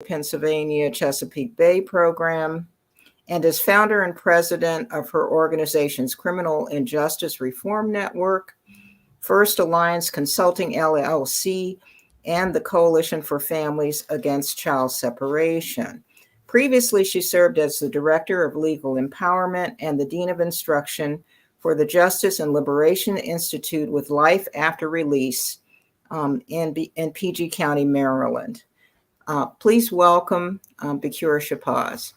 Pennsylvania Chesapeake Bay program, and is founder and president of her organization's Criminal Injustice Reform Network, First Alliance Consulting LLC, and the Coalition for Families Against Child Separation. Previously, she served as the Director of Legal Empowerment and the Dean of Instruction for the Justice and Liberation Institute with Life After Release in PG County, Maryland. Please welcome Bakura Shabazz.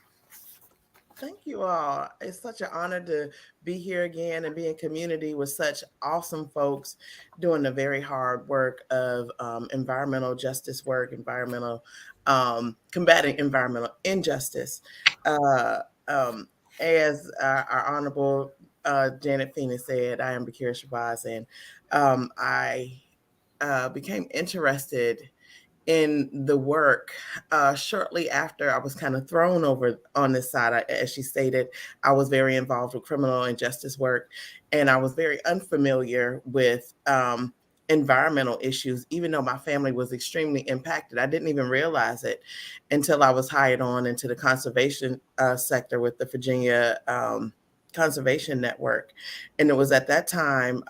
Thank you all. It's such an honor to be here again and be in community with such awesome folks doing the very hard work of environmental justice work, combating environmental injustice. Uh, as our Honorable Janet Phoenix said, I am Bakura Shabazz, and I became interested in the work shortly after I was kind of thrown over on this side. As she stated, I was very involved with criminal and justice work, and I was very unfamiliar with environmental issues, even though my family was extremely impacted. I didn't even realize it until I was hired on into the conservation sector with the Virginia Conservation Network. And it was at that time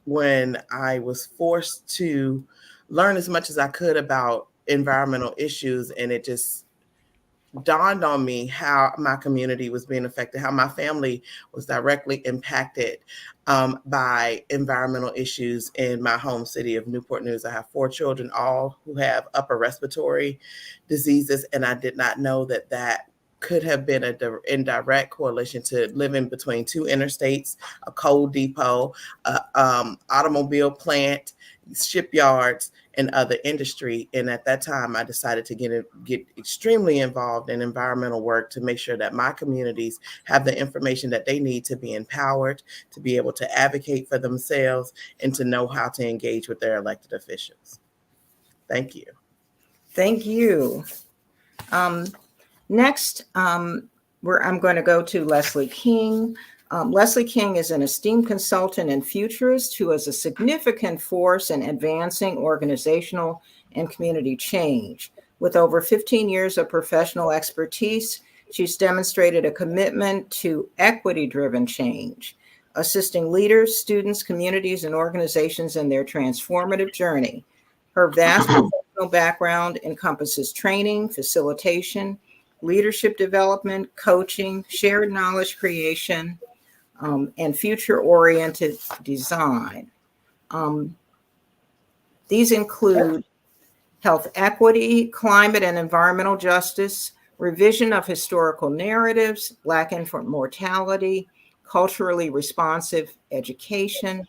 when I was forced to learn as much as I could about environmental issues, and it just dawned on me how my community was being affected, how my family was directly impacted by environmental issues in my home city of Newport News. I have 4 children, all who have upper respiratory diseases, and I did not know that could have been in direct correlation to living between 2 interstates, a coal depot, automobile plant, shipyards, and other industry. And at that time, I decided to get extremely involved in environmental work to make sure that my communities have the information that they need to be empowered, to be able to advocate for themselves, and to know how to engage with their elected officials. Thank you. Thank you. Next, I'm going to go to Leslie King. Leslie King is an esteemed consultant and futurist who is a significant force in advancing organizational and community change. With over 15 years of professional expertise, she's demonstrated a commitment to equity-driven change, assisting leaders, students, communities, and organizations in their transformative journey. Her vast professional background encompasses training, facilitation, leadership development, coaching, shared knowledge creation, and future-oriented design. These include health equity, climate and environmental justice, revision of historical narratives, Black infant mortality, culturally responsive education,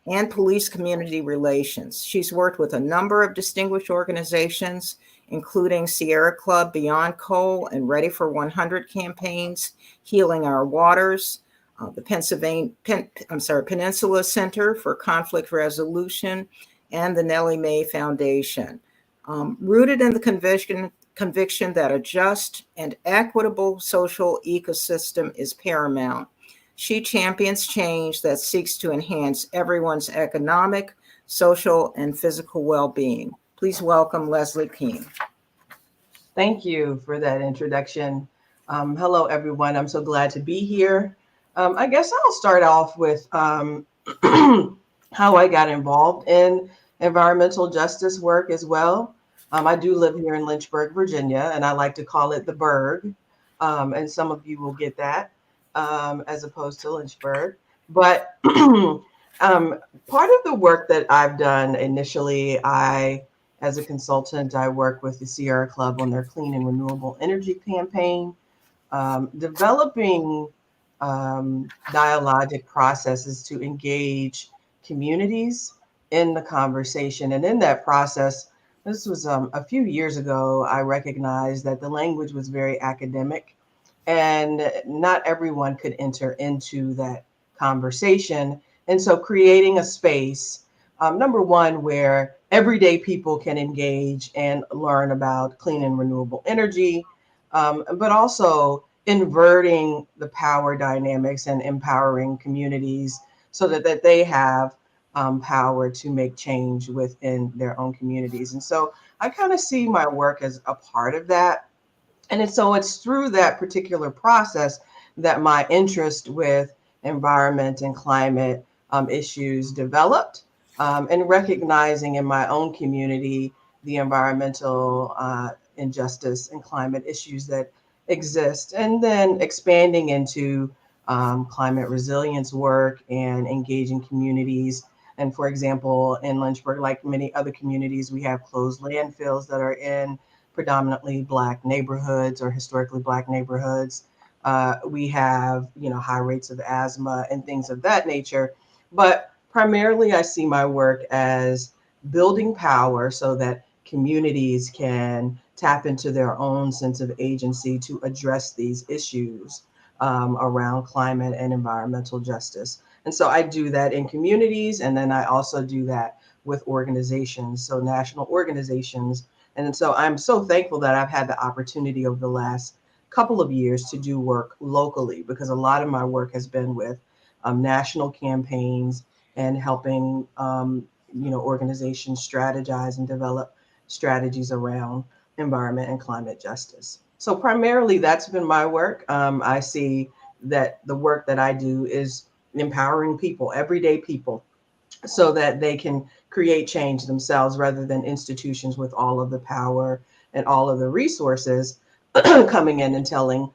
and police community relations. She's worked with a number of distinguished organizations, including Sierra Club, Beyond Coal, and Ready for 100 campaigns, Healing Our Waters, the Peninsula Center for Conflict Resolution, and the Nellie Mae Foundation. Rooted in the conviction that a just and equitable social ecosystem is paramount, she champions change that seeks to enhance everyone's economic, social, and physical well-being. Please welcome Leslie King. Thank you for that introduction. Hello, everyone. I'm so glad to be here. I guess I'll start off with how I got involved in environmental justice work as well. I do live here in Lynchburg, Virginia, and I like to call it the Burg. And some of you will get that as opposed to Lynchburg. But part of the work that I've done initially, as a consultant, I work with the Sierra Club on their clean and renewable energy campaign, developing dialogic processes to engage communities in the conversation. And in that process, this was a few years ago, I recognized that the language was very academic and not everyone could enter into that conversation. And so creating a space, number one, where everyday people can engage and learn about clean and renewable energy, but also inverting the power dynamics and empowering communities so that they have power to make change within their own communities. And so I kind of see my work as a part of that. And it's through that particular process that my interest with environment and climate issues developed, and recognizing in my own community the environmental injustice and climate issues that exist, and then expanding into climate resilience work and engaging communities. And for example, in Lynchburg, like many other communities, we have closed landfills that are in predominantly Black neighborhoods or historically Black neighborhoods. We have, high rates of asthma and things of that nature. But primarily, I see my work as building power so that communities can tap into their own sense of agency to address these issues around climate and environmental justice. And so I do that in communities, and then I also do that with organizations, so national organizations. And so I'm so thankful that I've had the opportunity over the last couple of years to do work locally, because a lot of my work has been with national campaigns and helping organizations strategize and develop strategies around environment and climate justice. So primarily that's been my work. I see that the work that I do is empowering people, everyday people, so that they can create change themselves rather than institutions with all of the power and all of the resources coming in and telling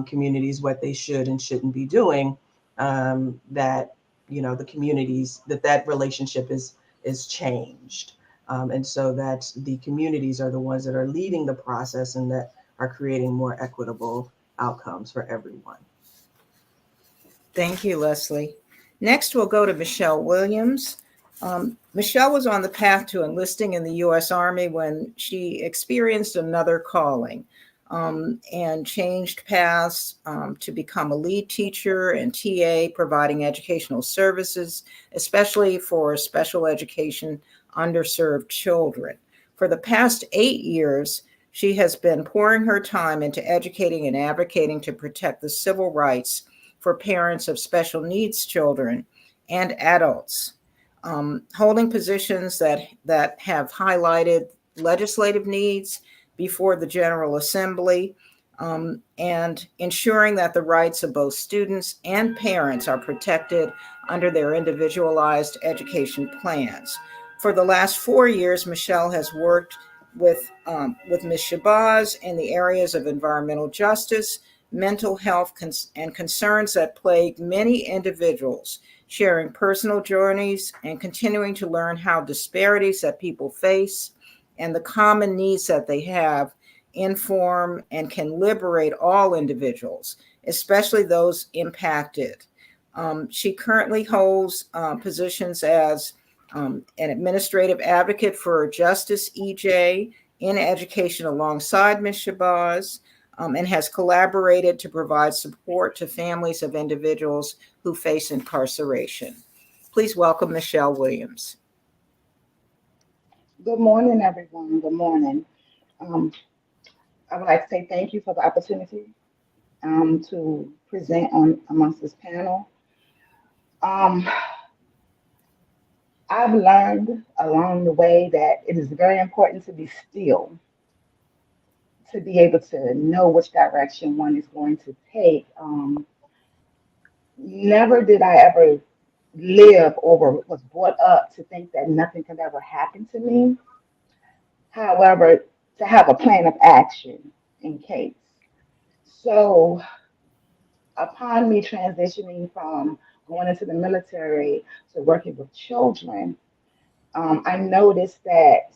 communities what they should and shouldn't be doing. That the communities, that relationship is changed, and so that the communities are the ones that are leading the process and that are creating more equitable outcomes for everyone. Thank you, Leslie. Next, we'll go to Michelle Williams. Michelle was on the path to enlisting in the U.S. Army when she experienced another calling, and changed paths to become a lead teacher and TA, providing educational services, especially for special education underserved children. For the past 8 years, she has been pouring her time into educating and advocating to protect the civil rights for parents of special needs children and adults, holding positions that have highlighted legislative needs before the General Assembly, and ensuring that the rights of both students and parents are protected under their individualized education plans. For the last 4 years, Michelle has worked with Ms. Shabazz in the areas of environmental justice, mental health, and concerns that plague many individuals, sharing personal journeys and continuing to learn how disparities that people face and the common needs that they have inform and can liberate all individuals, especially those impacted. She currently holds positions as an administrative advocate for Justice EJ in education alongside Ms. Shabazz, and has collaborated to provide support to families of individuals who face incarceration. Please welcome Michelle Williams. Good morning, everyone. Good morning. Um, I would like to say thank you for the opportunity to present on amongst this panel. Um, I've learned along the way that it is very important to be still, to be able to know which direction one is going to take. Never did I ever live or was brought up to think that nothing could ever happen to me. However, to have a plan of action in case. So, upon me transitioning from going into the military to working with children, I noticed that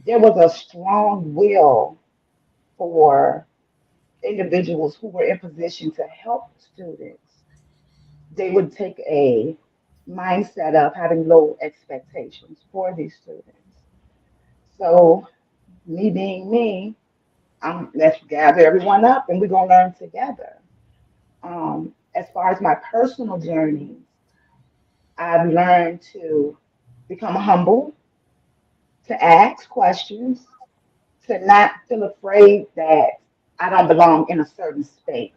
there was a strong will for individuals who were in position to help students. They would take a mindset of having low expectations for these students. So, me being me, let's gather everyone up and we're going to learn together. As far as my personal journeys, I've learned to become humble, to ask questions, to not feel afraid that I don't belong in a certain space,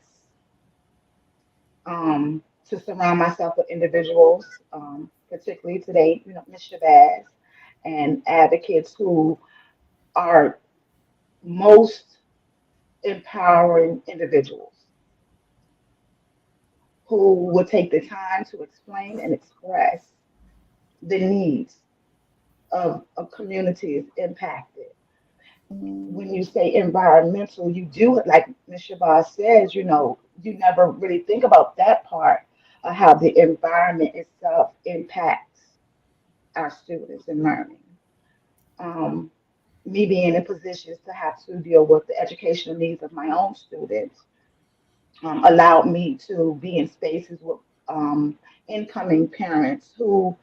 to surround myself with individuals, particularly today, Ms. Shabazz, and advocates who are most empowering individuals who will take the time to explain and express the needs of communities impacted. When you say environmental, you do, like Ms. Shabazz says, you never really think about that part of how the environment itself impacts our students in learning. Um, Me being in positions to have to deal with the educational needs of my own students allowed me to be in spaces with incoming parents who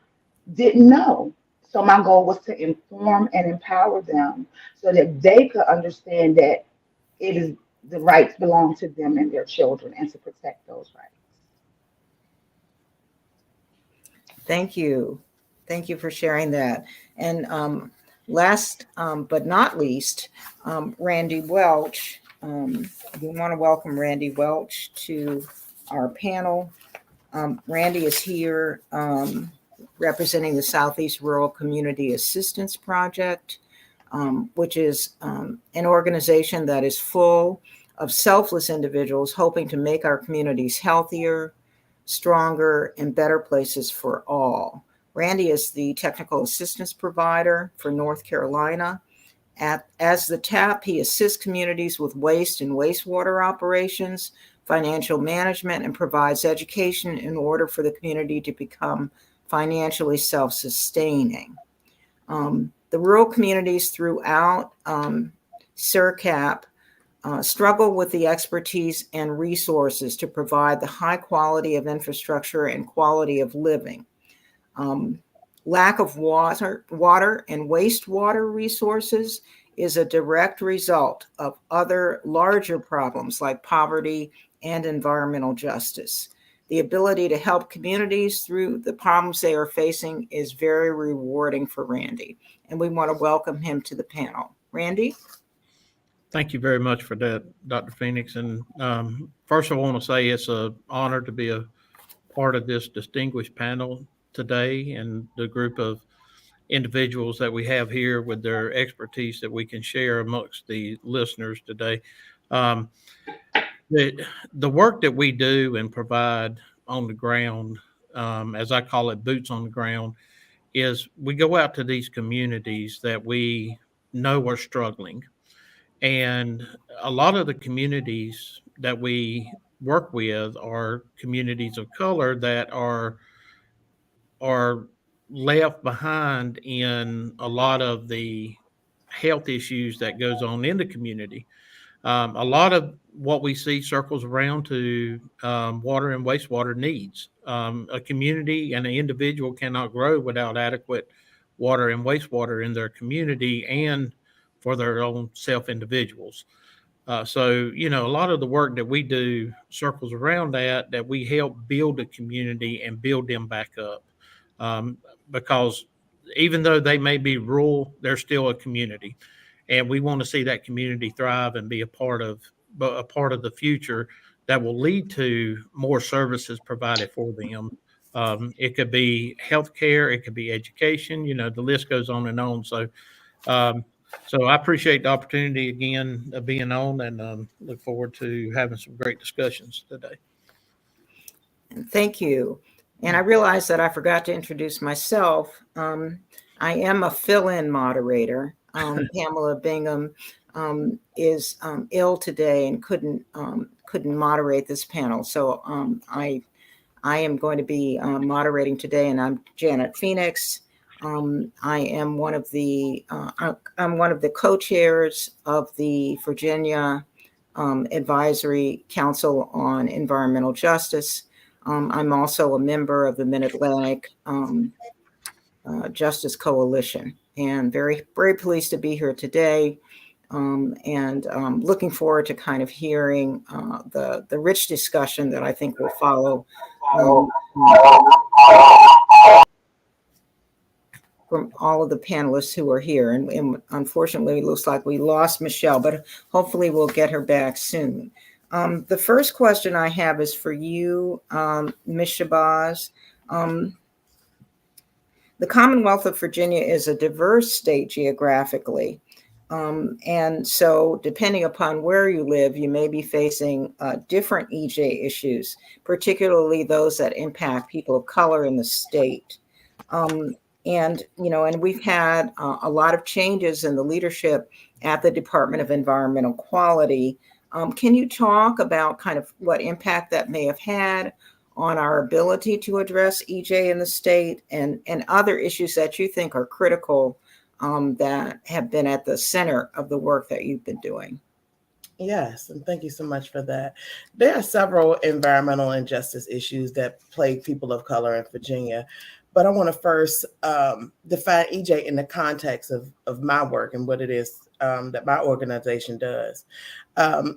didn't know. So my goal was to inform and empower them so that they could understand that it is the rights belong to them and their children and to protect those rights. Thank you. Thank you for sharing that. And last but not least, Randy Welch. We want to welcome Randy Welch to our panel. Randy is here representing the Southeast Rural Community Assistance Project, which is an organization that is full of selfless individuals hoping to make our communities healthier, stronger, and better places for all. Randy is the technical assistance provider for North Carolina. As the TAP, he assists communities with waste and wastewater operations, financial management, and provides education in order for the community to become financially self-sustaining. The rural communities throughout SERCAP struggle with the expertise and resources to provide the high quality of infrastructure and quality of living. Lack of water and wastewater resources is a direct result of other larger problems like poverty and environmental justice. The ability to help communities through the problems they are facing is very rewarding for Randy, and we want to welcome him to the panel. Randy? Thank you very much for that, Dr. Phoenix. And first, I want to say it's an honor to be a part of this distinguished panel today and the group of individuals that we have here with their expertise that we can share amongst the listeners today. The work that we do and provide on the ground, as I call it, boots on the ground, is we go out to these communities that we know are struggling. And a lot of the communities that we work with are communities of color that are left behind in a lot of the health issues that goes on in the community. A lot of what we see circles around to water and wastewater needs. A community and an individual cannot grow without adequate water and wastewater in their community and for their own self individuals. So, a lot of the work that we do circles around that we help build a community and build them back up. Because even though they may be rural, they're still a community. And we want to see that community thrive and be a part of the future that will lead to more services provided for them. It could be healthcare, it could be education, the list goes on and on. So I appreciate the opportunity again of being on and look forward to having some great discussions today. Thank you. And I realized that I forgot to introduce myself. I am a fill-in moderator. Pamela Bingham is ill today and couldn't moderate this panel. So I am going to be moderating today, and I'm Janet Phoenix. I am one of the co-chairs of the Virginia Advisory Council on Environmental Justice. I'm also a member of the Mid-Atlantic Justice Coalition, and very, very pleased to be here today. And looking forward to kind of hearing the rich discussion that I think will follow from all of the panelists who are here. And unfortunately, it looks like we lost Michelle, but hopefully we'll get her back soon. The first question I have is for you, Ms. Shabazz. The Commonwealth of Virginia is a diverse state geographically. And so, depending upon where you live, you may be facing different EJ issues, particularly those that impact people of color in the state. And we've had a lot of changes in the leadership at the Department of Environmental Quality. Can you talk about kind of what impact that may have had on our ability to address EJ in the state, and other issues that you think are critical that have been at the center of the work that you've been doing? Yes, and thank you so much for that. There are several environmental injustice issues that plague people of color in Virginia, but I want to first define EJ in the context of my work and what it is that my organization does.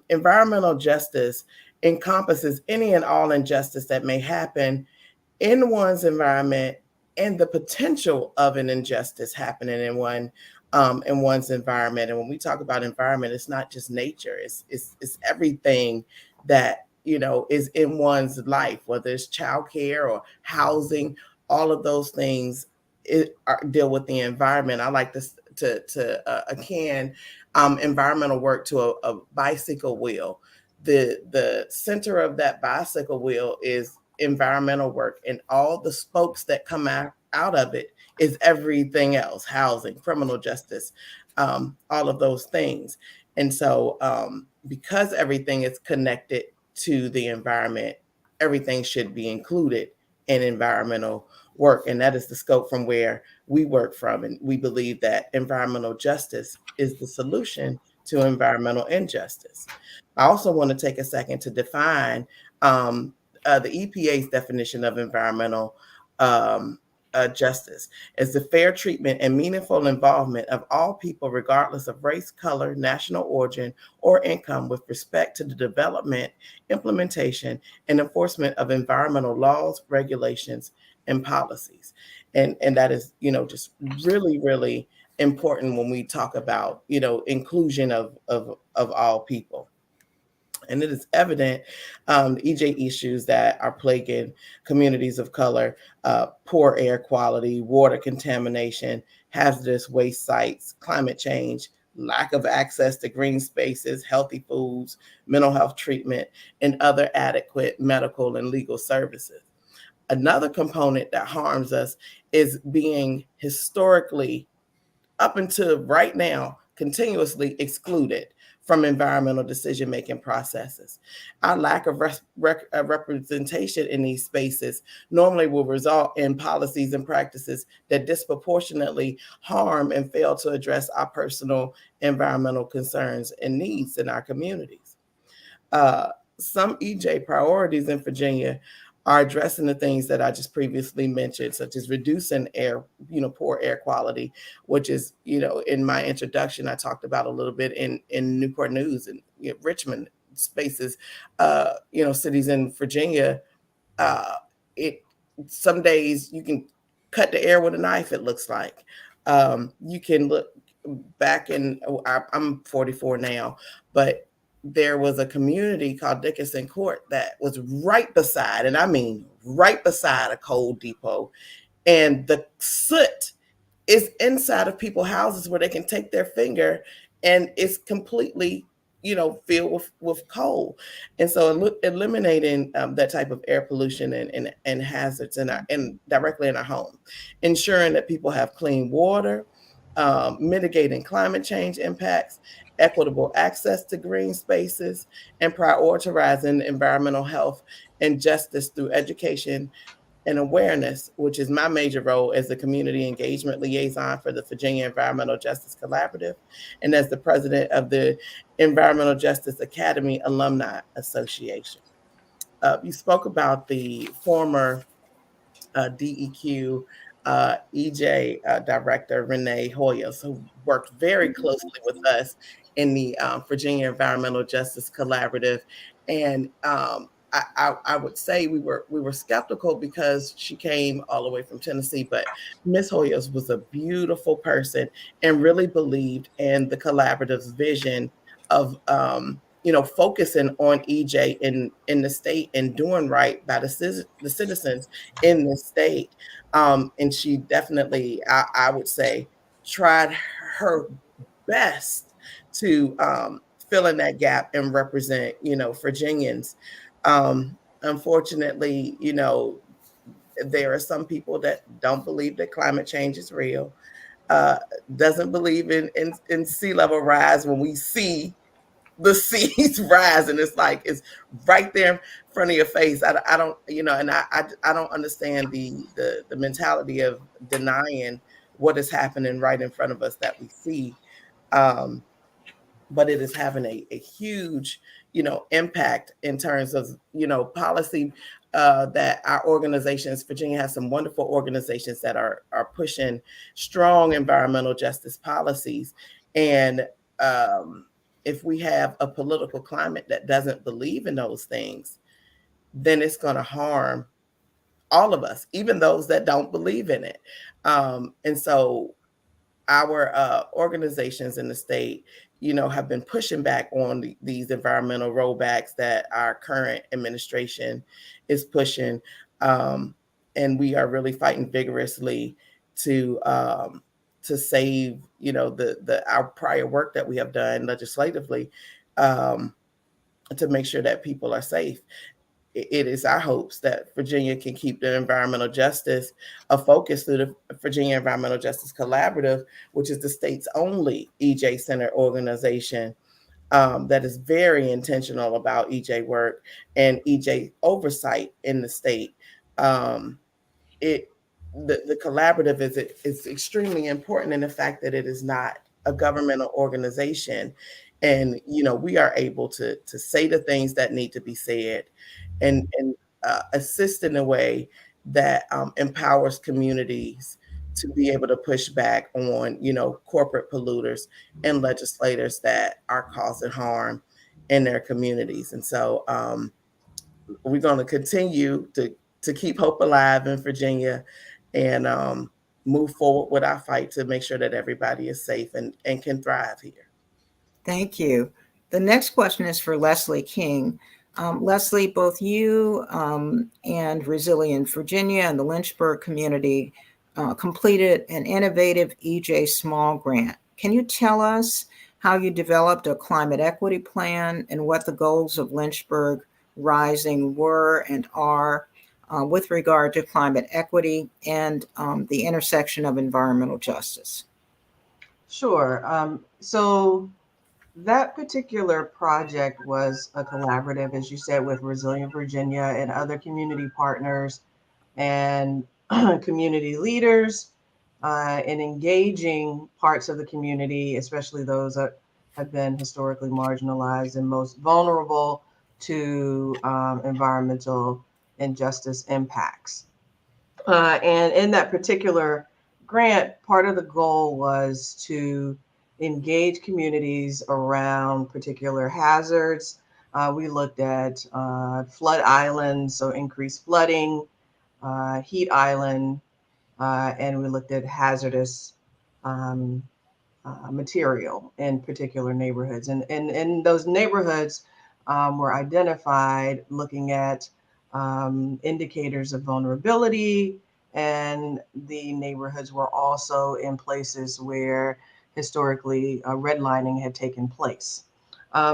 Environmental justice encompasses any and all injustice that may happen in one's environment and the potential of an injustice happening in one's environment. And when we talk about environment, it's not just nature; it's everything that is in one's life, whether it's childcare or housing. All of those things deal with the environment. I like this to akin environmental work to a bicycle wheel. The center of that bicycle wheel is environmental work, and all the spokes that come out of it is everything else: housing, criminal justice, all of those things. And so because everything is connected to the environment, everything should be included in environmental work. And that is the scope from where we work from. And we believe that environmental justice is the solution to environmental injustice. I also want to take a second to define the EPA's definition of environmental justice as the fair treatment and meaningful involvement of all people, regardless of race, color, national origin, or income, with respect to the development, implementation, and enforcement of environmental laws, regulations, and policies. And that is, just really, really important when we talk about, inclusion of all people. And it is evident the EJ issues that are plaguing communities of color: poor air quality, water contamination, hazardous waste sites, climate change, lack of access to green spaces, healthy foods, mental health treatment, and other adequate medical and legal services. Another component that harms us is being historically, up until right now, continuously excluded from environmental decision-making processes. Our lack of representation in these spaces normally will result in policies and practices that disproportionately harm and fail to address our personal environmental concerns and needs in our communities. Some EJ priorities in Virginia are addressing the things that I just previously mentioned, such as reducing poor air quality, which is, in my introduction, I talked about a little bit in Newport News and Richmond spaces, cities in Virginia. Some days you can cut the air with a knife, it looks like. You can look back I'm 44 now, but there was a community called Dickinson Court that was right beside, and I mean right beside, a coal depot. And the soot is inside of people's houses where they can take their finger, and it's completely, filled with coal. And so eliminating that type of air pollution and hazards and directly in our home, ensuring that people have clean water, mitigating climate change impacts, equitable access to green spaces, and prioritizing environmental health and justice through education and awareness, which is my major role as the community engagement liaison for the Virginia Environmental Justice Collaborative and as the president of the Environmental Justice Academy Alumni Association. You spoke about the former DEQ EJ director, Renee Hoyos, who worked very closely with us in the Virginia Environmental Justice Collaborative. And I would say we were skeptical because she came all the way from Tennessee, but Ms. Hoyos was a beautiful person and really believed in the collaborative's vision of focusing on EJ in the state and doing right by the citizens in the state. And she definitely, I would say, tried her best to fill in that gap and represent, Virginians. Unfortunately, there are some people that don't believe that climate change is real, uh, doesn't believe in sea level rise when we see the seas rise, and it's like it's right there in front of your face. I don't, and I don't understand the mentality of denying what is happening right in front of us that we see. Um, but it is having a huge, impact in terms of, policy, that our organizations. Virginia has some wonderful organizations that are pushing strong environmental justice policies. And if we have a political climate that doesn't believe in those things, then it's going to harm all of us, even those that don't believe in it. And so our organizations in the state, have been pushing back on these environmental rollbacks that our current administration is pushing. And we are really fighting vigorously to save, the our prior work that we have done legislatively, um, to make sure that people are safe. It is our hopes that Virginia can keep the environmental justice a focus through the Virginia Environmental Justice Collaborative, which is the state's only EJ Center organization, that is very intentional about EJ work and EJ oversight in the state. Um, it the collaborative is extremely important in the fact that it is not a governmental organization, and we are able to say the things that need to be said, and assist in a way that empowers communities to be able to push back on corporate polluters and legislators that are causing harm in their communities. And so we're going to continue to keep hope alive in Virginia, and move forward with our fight to make sure that everybody is safe and can thrive here. Thank you. The next question is for Leslie King. Leslie, both you and Resilient Virginia and the Lynchburg community completed an innovative EJ Small Grant. Can you tell us how you developed a climate equity plan and what the goals of Lynchburg Rising were and are with regard to climate equity and the intersection of environmental justice? Sure. So that particular project was a collaborative, as you said, with Resilient Virginia and other community partners and community leaders, in engaging parts of the community, especially those that have been historically marginalized and most vulnerable to environmental injustice impacts. And in that particular grant, part of the goal was to engage communities around particular hazards. We looked at flood islands, so increased flooding, heat island, and we looked at hazardous material in particular neighborhoods. And those neighborhoods were identified looking at indicators of vulnerability, and the neighborhoods were also in places where historically redlining had taken place.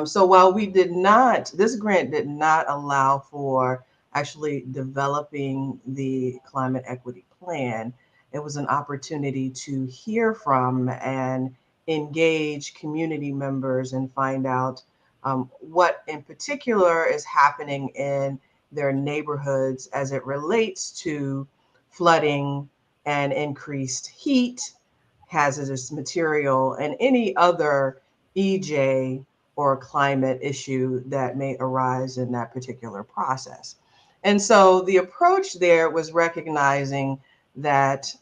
So while this grant did not allow for actually developing the climate equity plan, it was an opportunity to hear from and engage community members and find out what in particular is happening in their neighborhoods as it relates to flooding and increased heat, hazardous material, and any other EJ or climate issue that may arise in that particular process. And so the approach there was recognizing that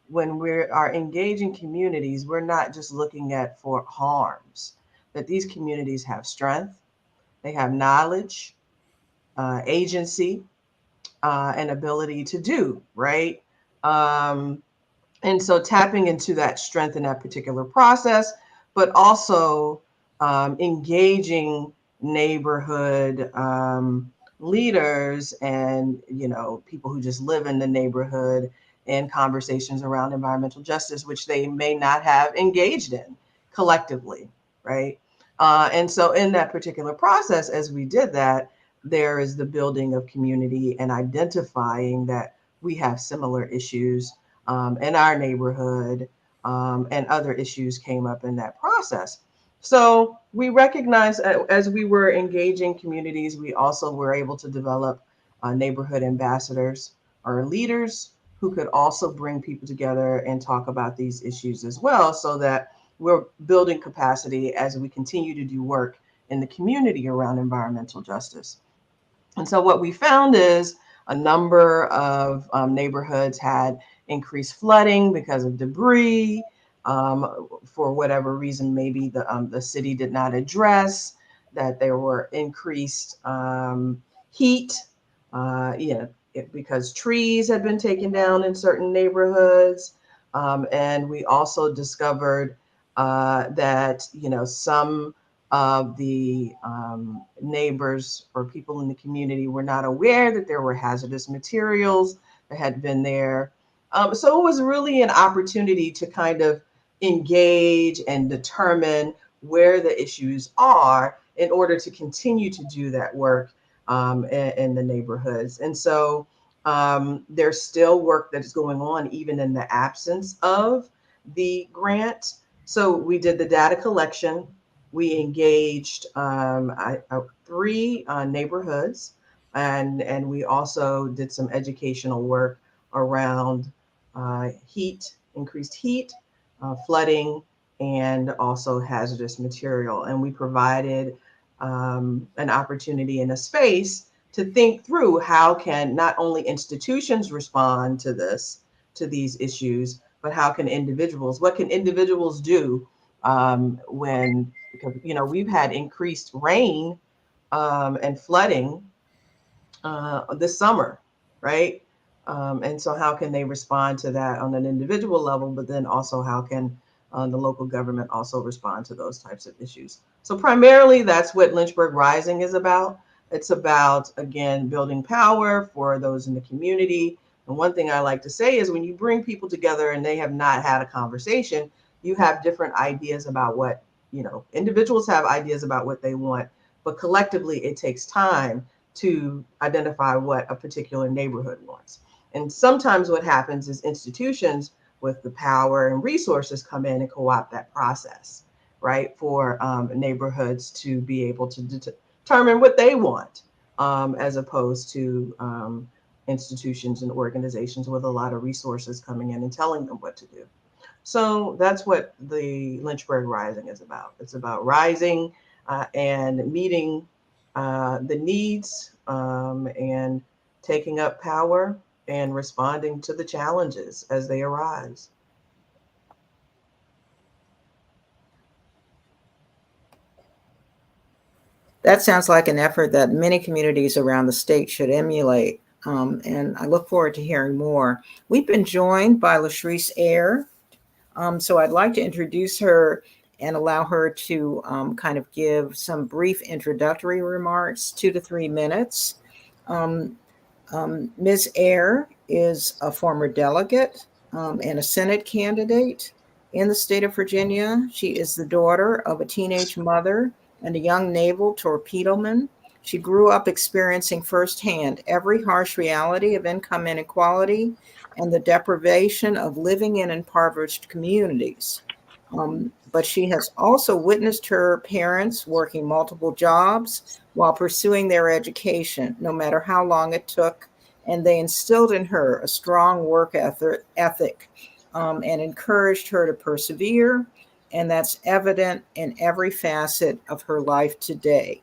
when we are engaging communities, we're not just looking at for harms, that these communities have strength, they have knowledge, agency, and ability to do, right? And so tapping into that strength in that particular process, but also engaging neighborhood leaders and people who just live in the neighborhood in conversations around environmental justice, which they may not have engaged in collectively, right? And so in that particular process, as we did that, there is the building of community and identifying that we have similar issues in our neighborhood, and other issues came up in that process. So we recognize as we were engaging communities, we also were able to develop neighborhood ambassadors or leaders who could also bring people together and talk about these issues as well, so that we're building capacity as we continue to do work in the community around environmental justice. And so what we found is a number of neighborhoods had increased flooding because of debris. For whatever reason, maybe the city did not address that there were increased heat, because trees had been taken down in certain neighborhoods. And we also discovered that, some of the neighbors or people in the community were not aware that there were hazardous materials that had been there. So it was really an opportunity to kind of engage and determine where the issues are in order to continue to do that work in the neighborhoods. And so there's still work that is going on even in the absence of the grant. So we did the data collection. We engaged 3 neighborhoods, and we also did some educational work around increased heat, flooding, and also hazardous material. And we provided an opportunity and a space to think through how can not only institutions respond to these issues, but how can what can individuals do because we've had increased rain and flooding this summer, right? And so how can they respond to that on an individual level, but then also how can the local government also respond to those types of issues? So primarily that's what Lynchburg Rising is about. It's about, again, building power for those in the community. And one thing I like to say is when you bring people together and they have not had a conversation, you have different ideas about what, individuals have ideas about what they want, but collectively it takes time to identify what a particular neighborhood wants. And sometimes what happens is institutions with the power and resources come in and co-opt that process, right, for neighborhoods to be able to determine what they want, as opposed to institutions and organizations with a lot of resources coming in and telling them what to do. So that's what the Lynchburg Rising is about. It's about rising and meeting the needs and taking up power and responding to the challenges as they arise. That sounds like an effort that many communities around the state should emulate. And I look forward to hearing more. We've been joined by Latrice Eyre. So I'd like to introduce her and allow her to kind of give some brief introductory remarks, 2 to 3 minutes. Ms. Eyre is a former delegate and a Senate candidate in the state of Virginia. She is the daughter of a teenage mother and a young naval torpedoman. She grew up experiencing firsthand every harsh reality of income inequality and the deprivation of living in impoverished communities. But she has also witnessed her parents working multiple jobs while pursuing their education, no matter how long it took. And they instilled in her a strong work ethic and encouraged her to persevere. And that's evident in every facet of her life today.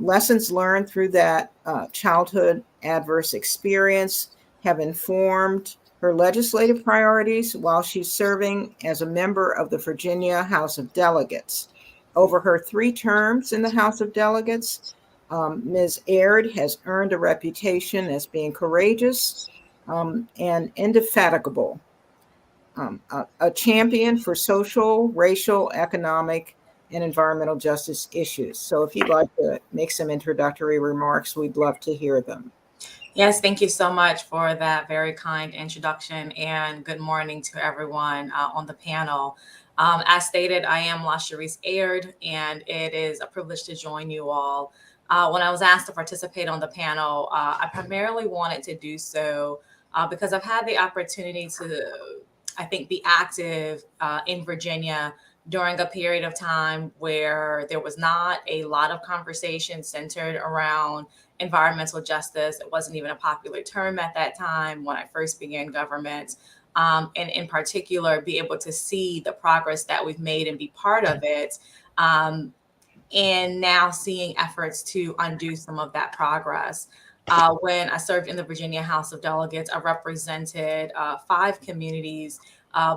Lessons learned through that childhood adverse experience have informed her legislative priorities while she's serving as a member of the Virginia House of Delegates. Over her 3 terms in the House of Delegates, Ms. Eyre has earned a reputation as being courageous and indefatigable, a champion for social, racial, economic, and environmental justice issues. So if you'd like to make some introductory remarks, we'd love to hear them. Yes, thank you so much for that very kind introduction, and good morning to everyone on the panel. As stated, I am LaSharice Aird, and it is a privilege to join you all. When I was asked to participate on the panel, I primarily wanted to do so because I've had the opportunity to, I think, be active in Virginia during a period of time where there was not a lot of conversation centered around environmental justice. It wasn't even a popular term at that time when I first began government. And in particular, be able to see the progress that we've made and be part of it. And now seeing efforts to undo some of that progress. When I served in the Virginia House of Delegates, I represented 5 communities,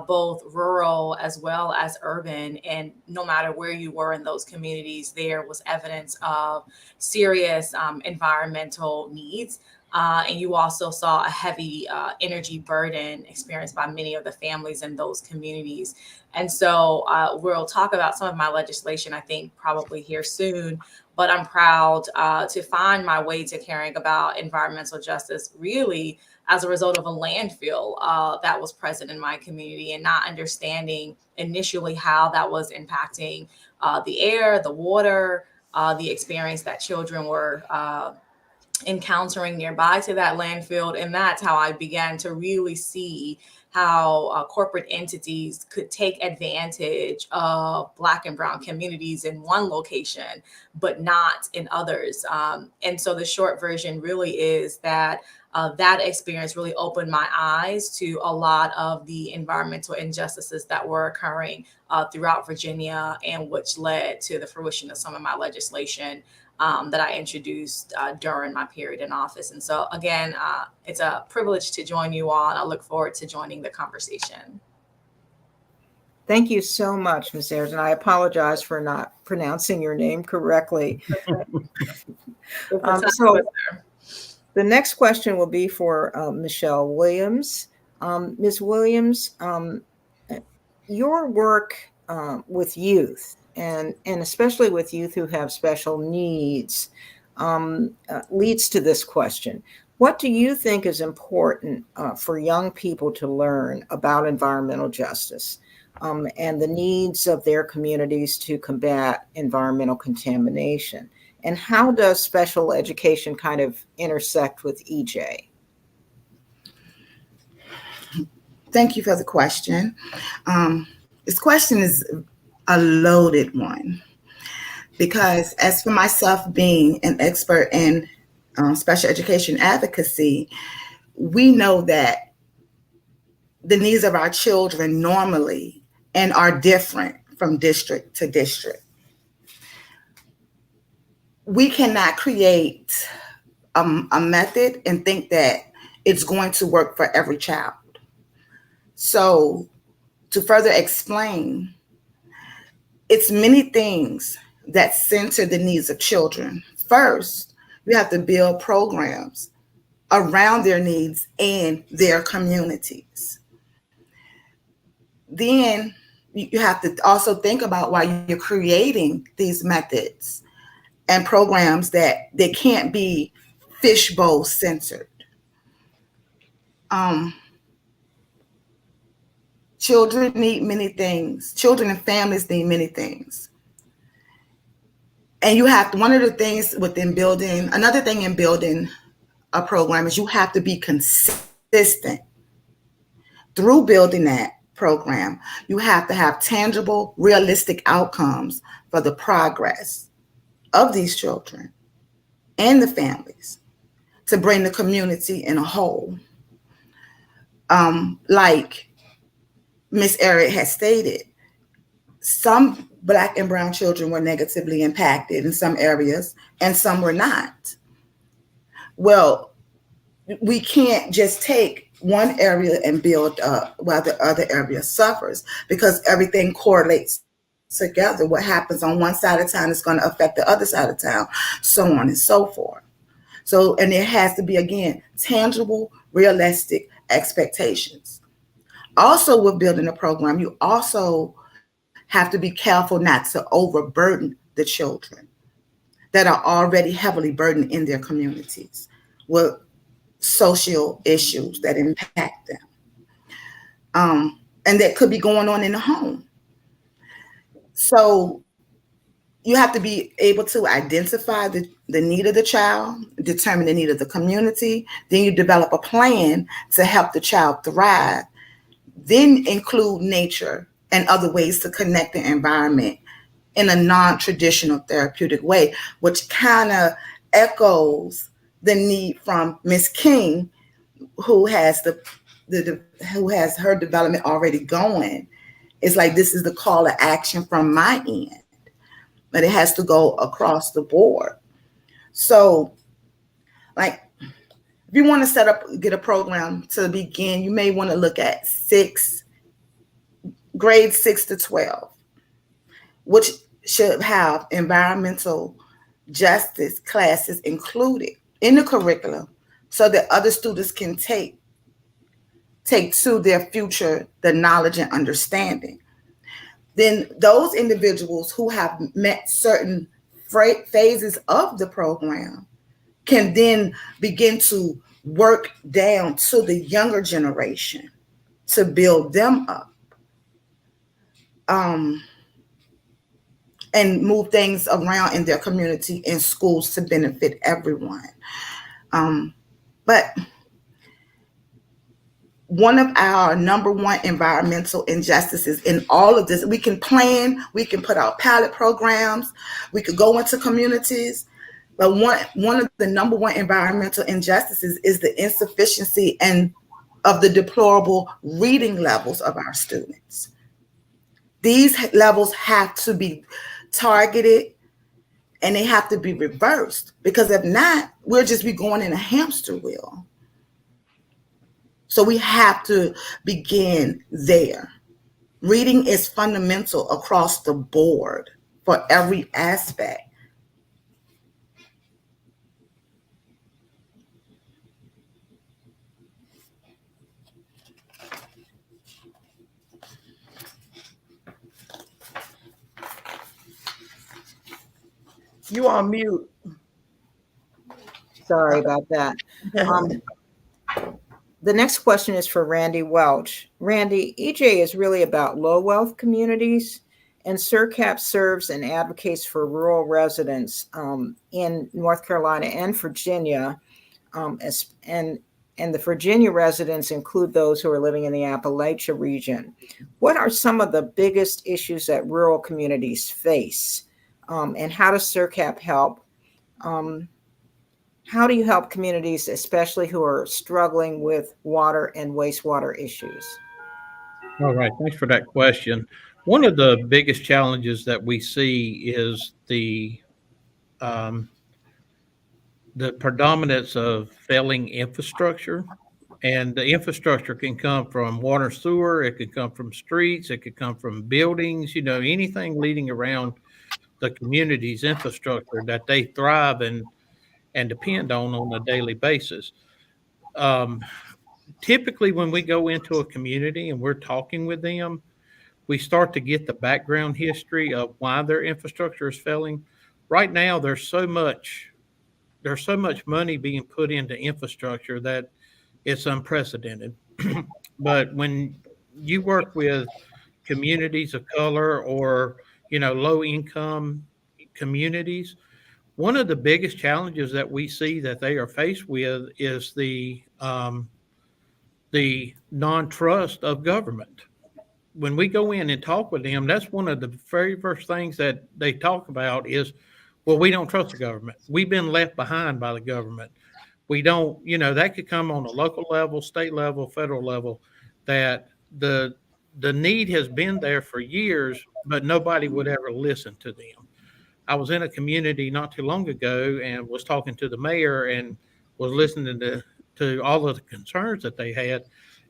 both rural as well as urban. And no matter where you were in those communities, there was evidence of serious environmental needs. And you also saw a heavy energy burden experienced by many of the families in those communities. And so we'll talk about some of my legislation, I think, probably here soon. But I'm proud to find my way to caring about environmental justice really as a result of a landfill that was present in my community, and not understanding initially how that was impacting the air, the water, the experience that children were encountering nearby to that landfill. And that's how I began to really see how corporate entities could take advantage of Black and Brown communities in one location, but not in others. And so the short version really is that that experience really opened my eyes to a lot of the environmental injustices that were occurring throughout Virginia, and which led to the fruition of some of my legislation that I introduced during my period in office. And so again, it's a privilege to join you all, and I look forward to joining the conversation. Thank you so much, Ms. Ayers, and I apologize for not pronouncing your name correctly. So the next question will be for Michelle Williams. Ms. Williams, your work with youth, and especially with youth who have special needs, leads to this question. What do you think is important for young people to learn about environmental justice and the needs of their communities to combat environmental contamination? And how does special education kind of intersect with EJ? Thank you for the question. This question is a loaded one, because as for myself being an expert in special education advocacy, we know that the needs of our children normally and are different from district to district. We cannot create a method and think that it's going to work for every child. So to further explain, it's many things that center the needs of children. First, we have to build programs around their needs and their communities. Then you have to also think about why you're creating these methods and programs that they can't be fishbowl centered. Children need many things. Children and families need many things. And you have to, one of the things within building, another thing in building a program is you have to be consistent. Through building that program, you have to have tangible, realistic outcomes for the progress of these children and the families to bring the community in a whole. Like Ms. Aird has stated, some Black and Brown children were negatively impacted in some areas and some were not. Well, we can't just take one area and build up while the other area suffers, because everything correlates together. What happens on one side of town is going to affect the other side of town, so on and so forth. So, and it has to be, again, tangible, realistic expectations. Also, with building a program, you also have to be careful not to overburden the children that are already heavily burdened in their communities with social issues that impact them. And that could be going on in the home. So you have to be able to identify the need of the child, determine the need of the community, then you develop a plan to help the child thrive, then include nature and other ways to connect the environment in a non-traditional therapeutic way, which kind of echoes the need from Ms. King, who has who has her development already going. It's like, this is the call to action from my end, but it has to go across the board. So, like, if you want to get a program to begin, you may want to look at grades 6 to 12, which should have environmental justice classes included in the curriculum so that other students can take to their future the knowledge and understanding. Then those individuals who have met certain phases of the program can then begin to work down to the younger generation to build them up. And move things around in their community and schools to benefit everyone. But one of our number one environmental injustices in all of this, we can plan, we can put out pilot programs, we could go into communities, but one of the number one environmental injustices is the insufficiency of the deplorable reading levels of our students. These levels have to be targeted and they have to be reversed, because if not, we'll just be going in a hamster wheel. So we have to begin there. Reading is fundamental across the board for every aspect. You on mute. Sorry about that. The next question is for Randy Welch. Randy, EJ is really about low wealth communities, and SERCAP serves and advocates for rural residents in North Carolina and Virginia. And the Virginia residents include those who are living in the Appalachia region. What are some of the biggest issues that rural communities face? And how does SERCAP help? How do you help communities, especially who are struggling with water and wastewater issues? All right, thanks for that question. One of the biggest challenges that we see is the predominance of failing infrastructure. And the infrastructure can come from water and sewer, it could come from streets, it could come from buildings, anything leading around the community's infrastructure that they thrive and depend on a daily basis. Typically, when we go into a community and we're talking with them, we start to get the background history of why their infrastructure is failing. Right now, there's so much money being put into infrastructure that it's unprecedented. But when you work with communities of color or low income communities, one of the biggest challenges that we see that they are faced with is the non-trust of government. When we go in and talk with them, that's one of the very first things that they talk about is, well, we don't trust the government. We've been left behind by the government. We don't, that could come on a local level, state level, federal level, that the need has been there for years, but nobody would ever listen to them. I was in a community not too long ago and was talking to the mayor and was listening to all of the concerns that they had.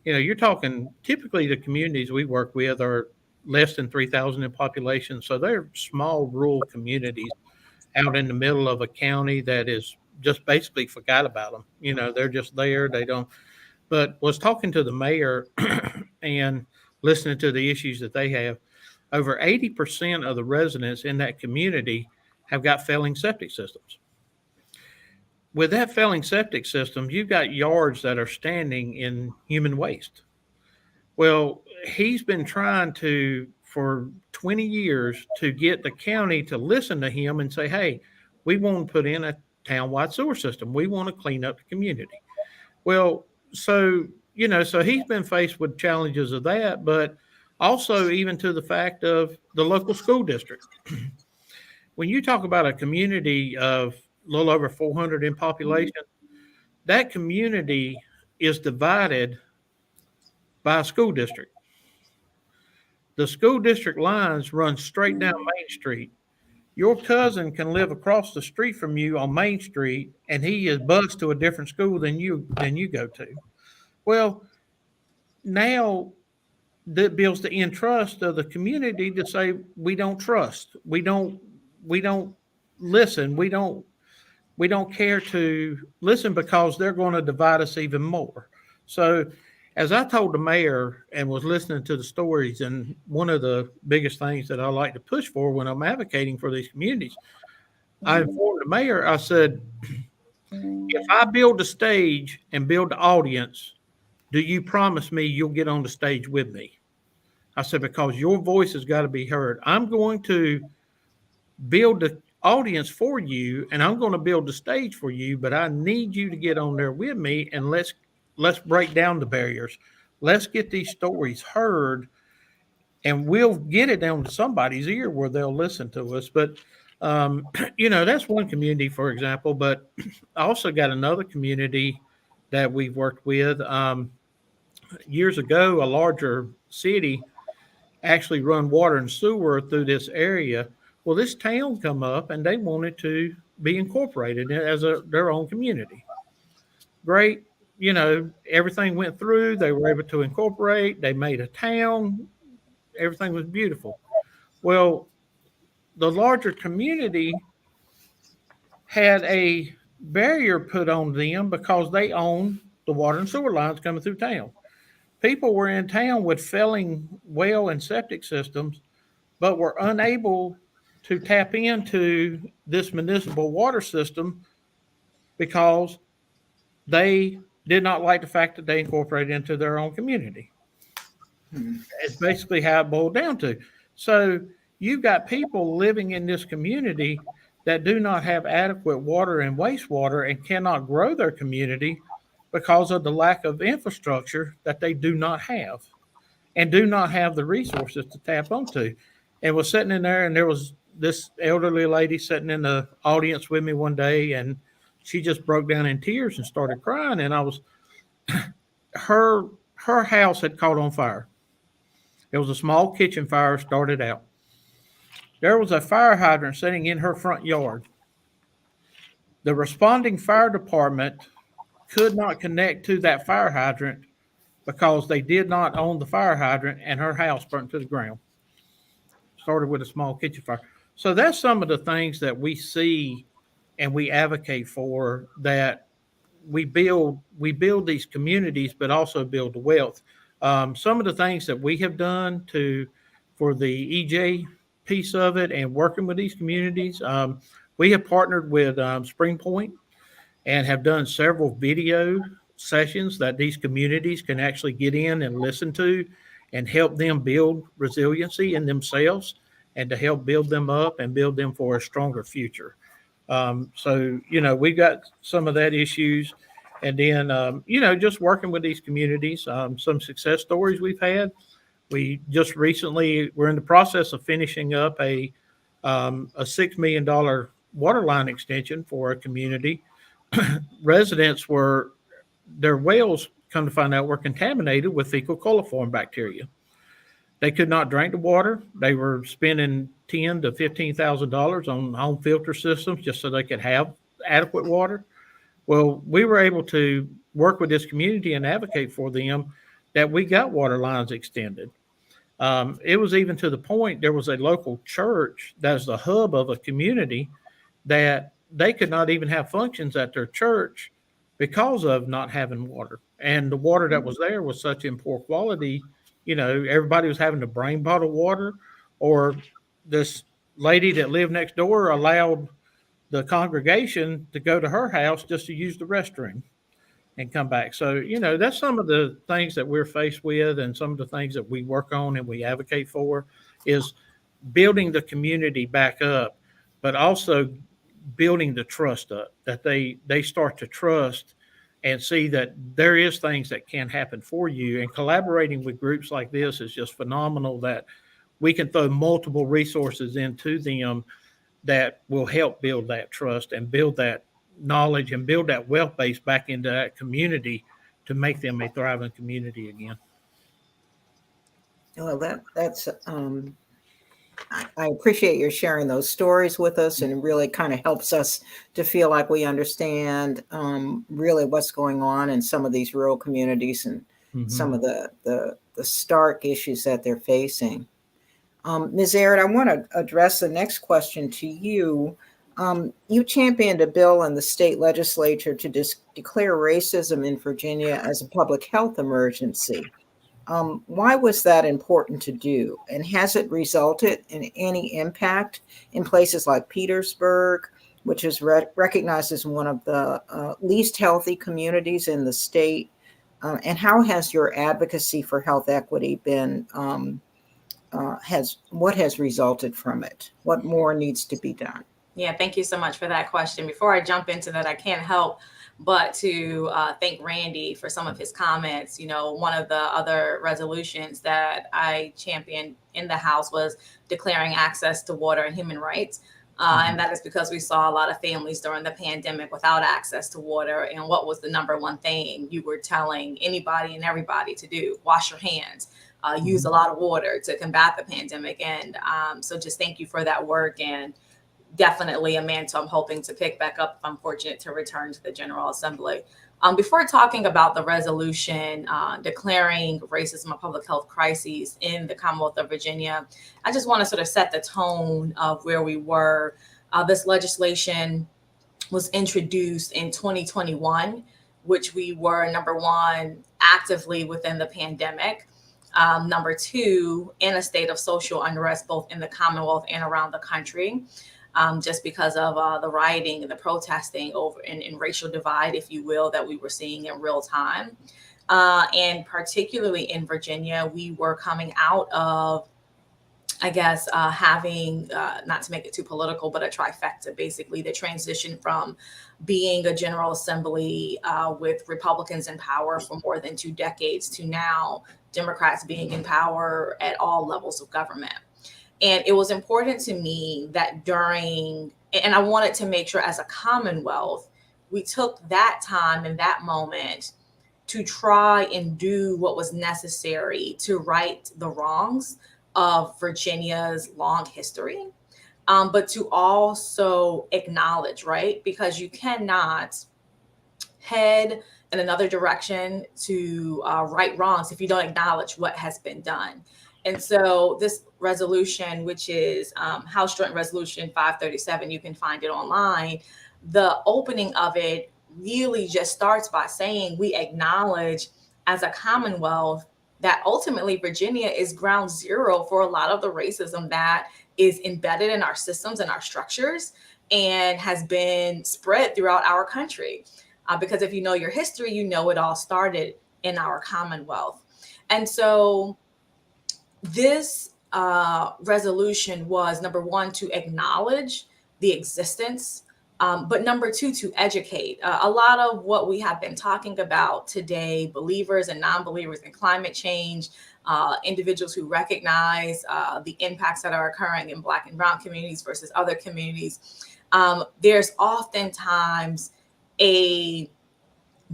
You're talking, typically the communities we work with are less than 3,000 in population. So they're small rural communities out in the middle of a county that is just basically forgot about them. They're just there. They don't, but was talking to the mayor and listening to the issues that they have. over 80% of the residents in that community have got failing septic systems. With that failing septic system, you've got yards that are standing in human waste. Well, he's been trying for 20 years to get the county to listen to him and say, hey, we want to put in a townwide sewer system. We want to clean up the community. Well, so he's been faced with challenges of that, but also even to the fact of the local school district. When you talk about a community of a little over 400 in population, that community is divided by a school district. The school district lines run straight down Main Street. Your cousin can live across the street from you on Main Street, and he is bused to a different school than you go to. Well, now that builds the trust of the community to say, we don't trust, we don't listen, we don't care to listen because they're going to divide us even more. So as I told the mayor and was listening to the stories, and one of the biggest things that I like to push for when I'm advocating for these communities, I informed the mayor, I said, if I build a stage and build the audience, do you promise me you'll get on the stage with me? I said, because your voice has got to be heard. I'm going to build the audience for you, and I'm going to build the stage for you, but I need you to get on there with me, and let's break down the barriers. Let's get these stories heard, and we'll get it down to somebody's ear where they'll listen to us. But, that's one community, for example, but I also got another community that we've worked with. Years ago, a larger city actually run water and sewer through this area. Well, this town come up and they wanted to be incorporated as their own community. Great. Everything went through. They were able to incorporate. They made a town. Everything was beautiful. Well, the larger community had a barrier put on them because they own the water and sewer lines coming through town. People were in town with failing well and septic systems, but were unable to tap into this municipal water system because they did not like the fact that they incorporated into their own community. It's basically how it boiled down to. So you've got people living in this community that do not have adequate water and wastewater and cannot grow their community because of the lack of infrastructure that they do not have and do not have the resources to tap onto. And was sitting in there, and there was this elderly lady sitting in the audience with me one day, and she just broke down in tears and started crying. And her house had caught on fire. It was a small kitchen fire started out. There was a fire hydrant sitting in her front yard. The responding fire department could not connect to that fire hydrant because they did not own the fire hydrant, and her house burnt to the ground. Started with a small kitchen fire. So that's some of the things that we see and we advocate for, that we build these communities, but also build the wealth. Some of the things that we have done for the EJ piece of it and working with these communities, we have partnered with Spring Point and have done several video sessions that these communities can actually get in and listen to and help them build resiliency in themselves and to help build them up and build them for a stronger future. So, we've got some of that issues. And then, just working with these communities, some success stories we've had. We just recently, we're in the process of finishing up a $6 million water line extension for a community. Residents their wells, come to find out, were contaminated with fecal coliform bacteria. They could not drink the water. They were spending $10,000 to $15,000 on home filter systems just so they could have adequate water. Well, we were able to work with this community and advocate for them that we got water lines extended. It was even to the point there was a local church that's the hub of a community that they could not even have functions at their church because of not having water. And the water that was there was such in poor quality. Everybody was having to bring bottled water or this lady that lived next door allowed the congregation to go to her house just to use the restroom and come back. So, that's some of the things that we're faced with, and some of the things that we work on and we advocate for is building the community back up, but also building the trust up, that they start to trust and see that there is things that can happen for you. And collaborating with groups like this is just phenomenal, that we can throw multiple resources into them that will help build that trust and build that knowledge and build that wealth base back into that community to make them a thriving community again. Well, that's I appreciate your sharing those stories with us, and it really kind of helps us to feel like we understand really what's going on in some of these rural communities and some of the stark issues that they're facing. Ms. Aird, I want to address the next question to you. You championed a bill in the state legislature to declare racism in Virginia as a public health emergency. Why was that important to do? And has it resulted in any impact in places like Petersburg, which is recognized as one of the least healthy communities in the state? And how has your advocacy for health equity been? What has resulted from it? What more needs to be done? Yeah, thank you so much for that question. Before I jump into that, I can't help but to thank Randy for some of his comments. One of the other resolutions that I championed in the House was declaring access to water and human rights. And that is because we saw a lot of families during the pandemic without access to water. And what was the number one thing you were telling anybody and everybody to do? Wash your hands, use a lot of water to combat the pandemic. And so just thank you for that work, and definitely a mantle I'm hoping to pick back up if I'm fortunate to return to the General Assembly. Before talking about the resolution declaring racism a public health crisis in the Commonwealth of Virginia, I just want to sort of set the tone of where we were. This legislation was introduced in 2021, which we were, number one, actively within the pandemic. Number two, in a state of social unrest, both in the Commonwealth and around the country. Just because of the rioting and the protesting over in racial divide, if you will, that we were seeing in real time. And particularly in Virginia, we were coming out of, having, not to make it too political, but a trifecta, basically the transition from being a General Assembly with Republicans in power for more than 2 decades to now Democrats being in power at all levels of government. And it was important to me that and I wanted to make sure as a Commonwealth, we took that time and that moment to try and do what was necessary to right the wrongs of Virginia's long history, but to also acknowledge, right? Because you cannot head in another direction to right wrongs if you don't acknowledge what has been done. And so this resolution, which is House Joint Resolution 537, you can find it online. The opening of it really just starts by saying we acknowledge as a Commonwealth that ultimately Virginia is ground zero for a lot of the racism that is embedded in our systems and our structures and has been spread throughout our country. Because if you know your history, you know it all started in our Commonwealth. And so this resolution was, number one, to acknowledge the existence, but number two, to educate. A lot of what we have been talking about today, believers and non-believers in climate change, individuals who recognize the impacts that are occurring in Black and Brown communities versus other communities, there's oftentimes a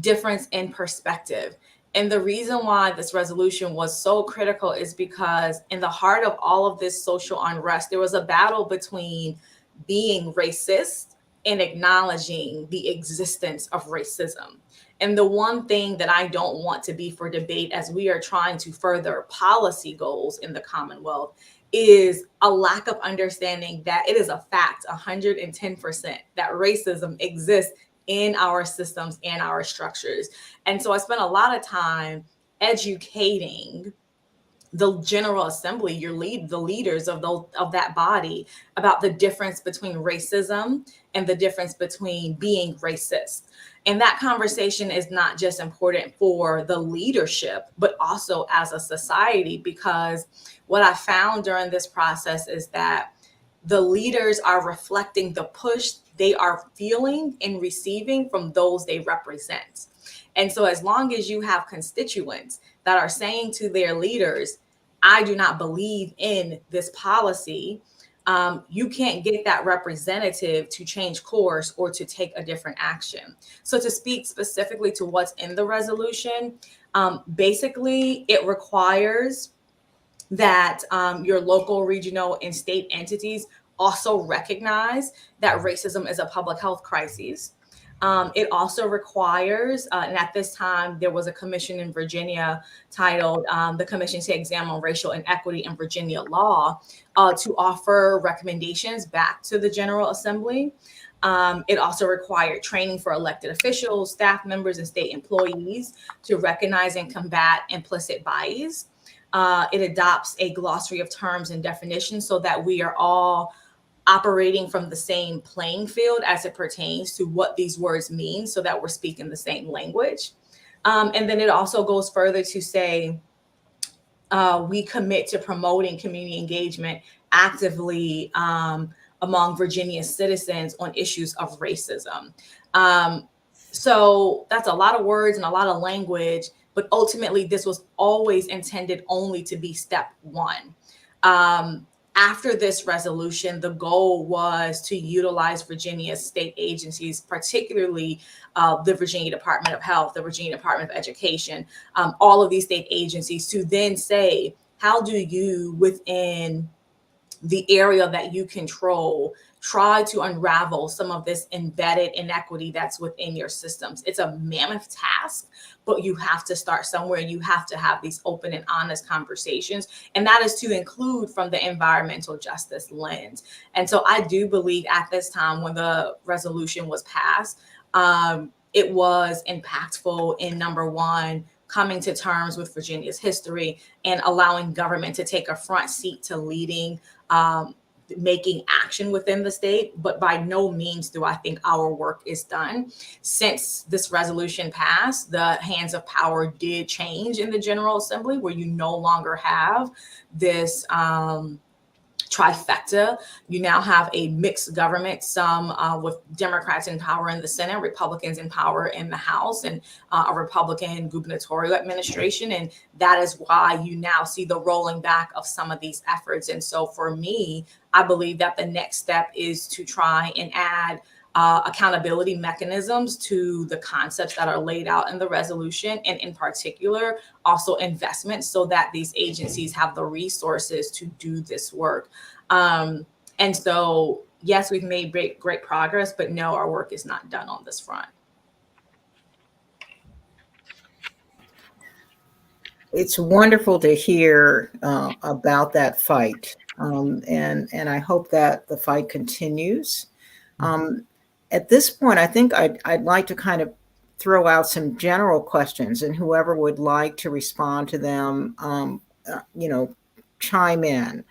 difference in perspective. And the reason why this resolution was so critical is because in the heart of all of this social unrest, there was a battle between being racist and acknowledging the existence of racism. And the one thing that I don't want to be for debate as we are trying to further policy goals in the Commonwealth is a lack of understanding that it is a fact, 110%, that racism exists in our systems and our structures. And so I spent a lot of time educating the General Assembly, the leaders of that body, about the difference between racism and the difference between being racist. And that conversation is not just important for the leadership, but also as a society, because what I found during this process is that the leaders are reflecting the push they are feeling and receiving from those they represent. And so as long as you have constituents that are saying to their leaders, I do not believe in this policy, you can't get that representative to change course or to take a different action. So to speak specifically to what's in the resolution, basically it requires that your local, regional, and state entities also recognize that racism is a public health crisis. It also requires, and at this time, there was a commission in Virginia titled the Commission to Examine Racial Inequity in Virginia Law, to offer recommendations back to the General Assembly. It also required training for elected officials, staff members, and state employees to recognize and combat implicit bias. It adopts a glossary of terms and definitions so that we are all operating from the same playing field as it pertains to what these words mean, so that we're speaking the same language. And then it also goes further to say, we commit to promoting community engagement actively among Virginia's citizens on issues of racism. So that's a lot of words and a lot of language, but ultimately this was always intended only to be step one. After this resolution, the goal was to utilize Virginia's state agencies, particularly the Virginia Department of Health, the Virginia Department of Education, all of these state agencies, to then say, how do you, within the area that you control, try to unravel some of this embedded inequity that's within your systems. It's a mammoth task, but you have to start somewhere. You have to have these open and honest conversations. And that is to include from the environmental justice lens. And so I do believe at this time, when the resolution was passed, it was impactful in, number one, coming to terms with Virginia's history and allowing government to take a front seat to leading, making action within the state. But by no means do I think our work is done. Since this resolution passed, the hands of power did change in the General Assembly, where you no longer have this trifecta. You now have a mixed government, some with Democrats in power in the Senate, Republicans in power in the House, and a Republican gubernatorial administration. And that is why you now see the rolling back of some of these efforts. And so for me, I believe that the next step is to try and add accountability mechanisms to the concepts that are laid out in the resolution, and in particular, also investment, so that these agencies have the resources to do this work. And so, yes, we've made great progress, but no, our work is not done on this front. It's wonderful to hear about that fight, and I hope that the fight continues. At this point, I think I'd like to kind of throw out some general questions, and whoever would like to respond to them, chime in.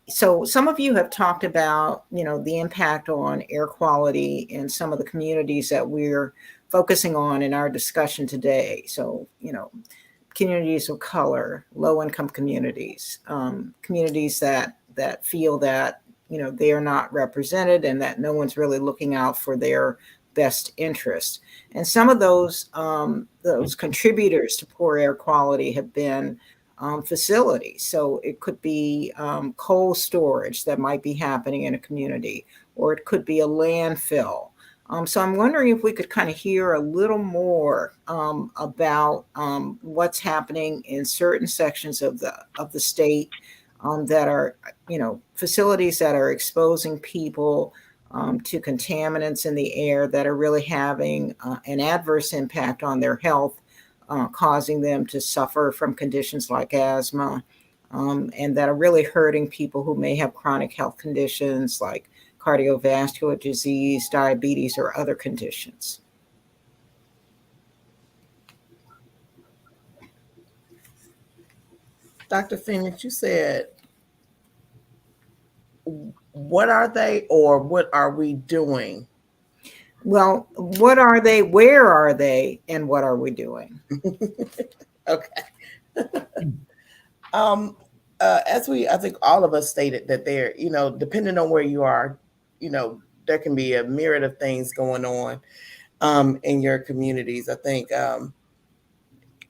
So some of you have talked about, the impact on air quality in some of the communities that we're focusing on in our discussion today. So, communities of color, low-income communities, communities that feel that they are not represented and that no one's really looking out for their best interest. And some of those contributors to poor air quality have been facilities. So it could be coal storage that might be happening in a community, or it could be a landfill. So I'm wondering if we could kind of hear a little more about what's happening in certain sections of the state that are, facilities that are exposing people to contaminants in the air that are really having an adverse impact on their health, causing them to suffer from conditions like asthma, and that are really hurting people who may have chronic health conditions like cardiovascular disease, diabetes, or other conditions. Dr. Phoenix, you said, what are they or what are we doing? Well, what are they? Where are they? And what are we doing? Okay. I think all of us stated that there, depending on where you are, there can be a myriad of things going on in your communities. I think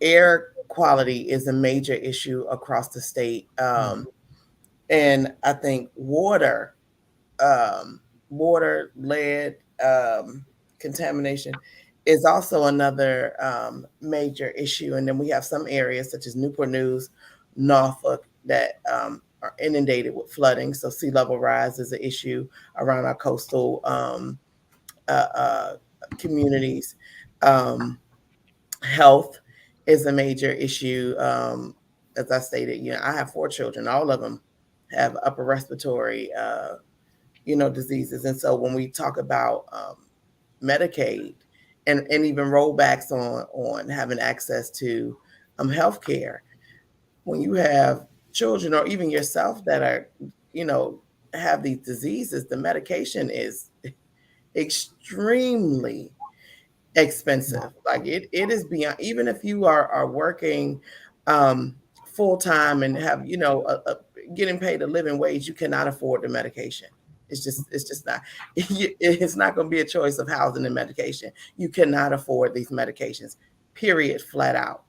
air quality is a major issue across the state. And I think water, lead, contamination is also another major issue. And then we have some areas such as Newport News, Norfolk, that are inundated with flooding. So sea level rise is an issue around our coastal communities. Health is a major issue. As I stated, I have 4 children. All of them have upper respiratory, diseases. And so when we talk about Medicaid and even rollbacks on having access to health care, when you have children or even yourself that are, have these diseases, the medication is extremely expensive. Like it is beyond, even if you are working full time and have, getting paid a living wage, you cannot afford the medication. It's just not, it's not going to be a choice of housing and medication. You cannot afford these medications, period, flat out.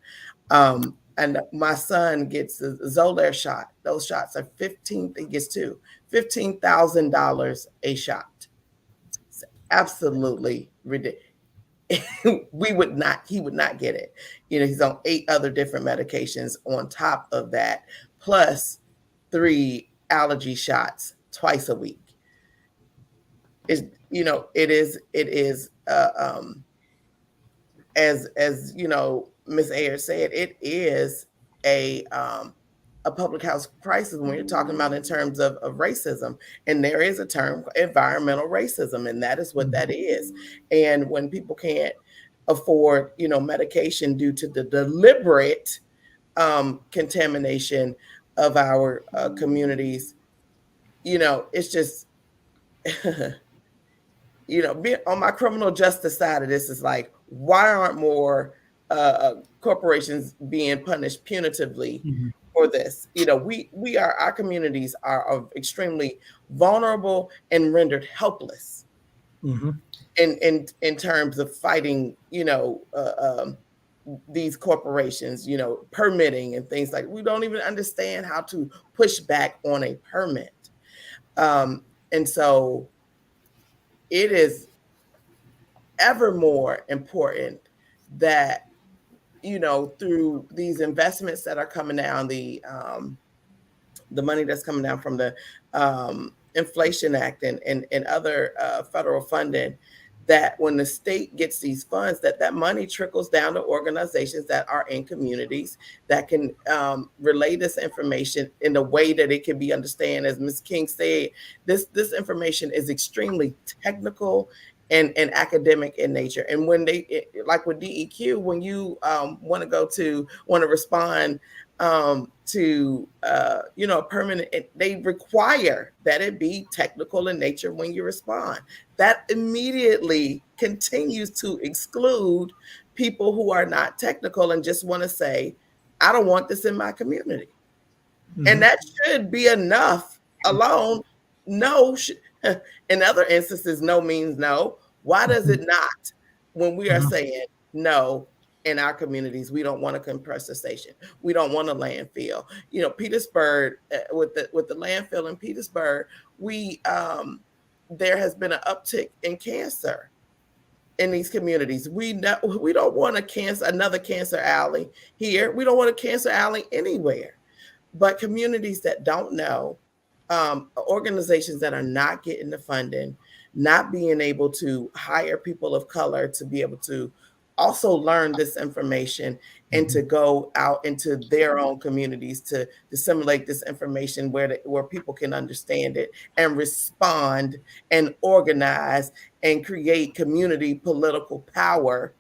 And my son gets a Xolair shot. Those shots are he gets two, $15,000 a shot. It's absolutely ridiculous. He would not get it. He's on 8 other different medications on top of that, plus 3 allergy shots twice a week. It is as Ms. Ayer said, it is a public health crisis when you're talking about in terms of racism. And there is a term, environmental racism, and that is what that is. And when people can't afford, medication due to the deliberate contamination of our communities, it's just, being on my criminal justice side of this is like, why aren't more corporations being punished punitively for this? Our communities are extremely vulnerable and rendered helpless in terms of fighting, these corporations, permitting and things like, we don't even understand how to push back on a permit. And so it is ever more important that, through these investments that are coming down, the money that's coming down from the Inflation Act and other federal funding, that when the state gets these funds, that money trickles down to organizations that are in communities that can relay this information in a way that it can be understood. As Ms. King said, this information is extremely technical and academic in nature. And when like with DEQ, when you want to respond to a permanent, they require that it be technical in nature when you respond. That immediately continues to exclude people who are not technical and just want to say, I don't want this in my community. And that should be enough alone. No, in other instances, no means no. Why does it not when we are saying no? In our communities, we don't want a compressor station. We don't want a landfill. Petersburg, with the landfill in Petersburg, there has been an uptick in cancer in these communities. We don't want another cancer alley here. We don't want a cancer alley anywhere. But communities that don't know, organizations that are not getting the funding, not being able to hire people of color to be able to also learn this information and to go out into their own communities to disseminate this information where people can understand it and respond and organize and create community political power,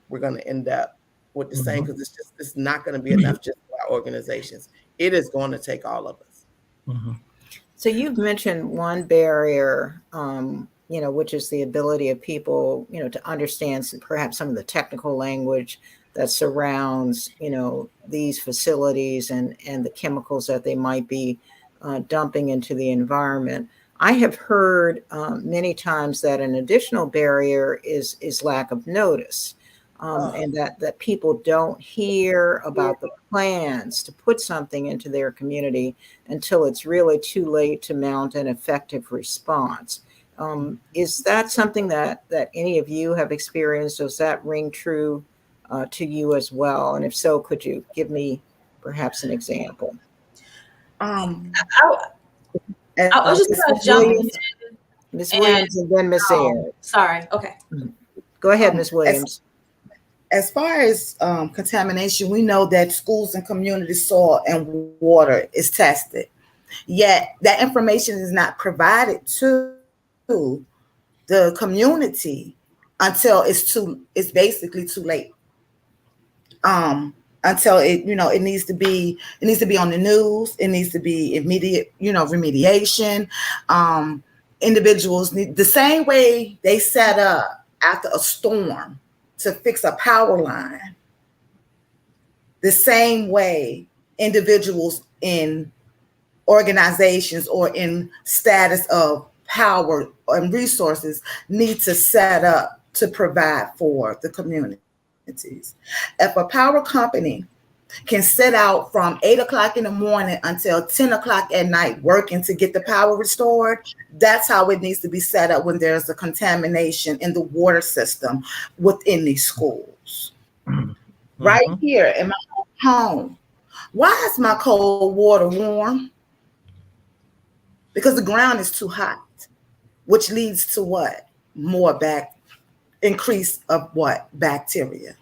we're going to end up with the same, because it's not going to be enough just our organizations. It is going to take all of us. Mhm. So you've mentioned one barrier, which is the ability of people, to understand perhaps some of the technical language that surrounds, these facilities and the chemicals that they might be dumping into the environment. I have heard many times that an additional barrier is lack of notice. And that people don't hear about the plans to put something into their community until it's really too late to mount an effective response. Is that something that any of you have experienced? Does that ring true to you as well? And if so, could you give me perhaps an example? Um, I was just going to Ms. jump Williams, in. Ms. And- Williams, and then Ms. Ayer. Sorry. Okay. Go ahead, Ms. Williams. as far as contamination, we know that schools and community soil and water is tested. Yet that information is not provided to the community until it's basically too late. Until it needs to be on the news. It needs to be immediate, remediation. Individuals need the same way they set up after a storm to fix a power line. The same way individuals in organizations or in status of power and resources need to set up to provide for the communities. If a power company can sit out from 8 o'clock in the morning until 10 o'clock at night working to get the power restored, that's how it needs to be set up when there's a contamination in the water system within these schools. Mhm. Right here in my home, why is my cold water warm? Because the ground is too hot, which leads to what? More increase of what? Bacteria.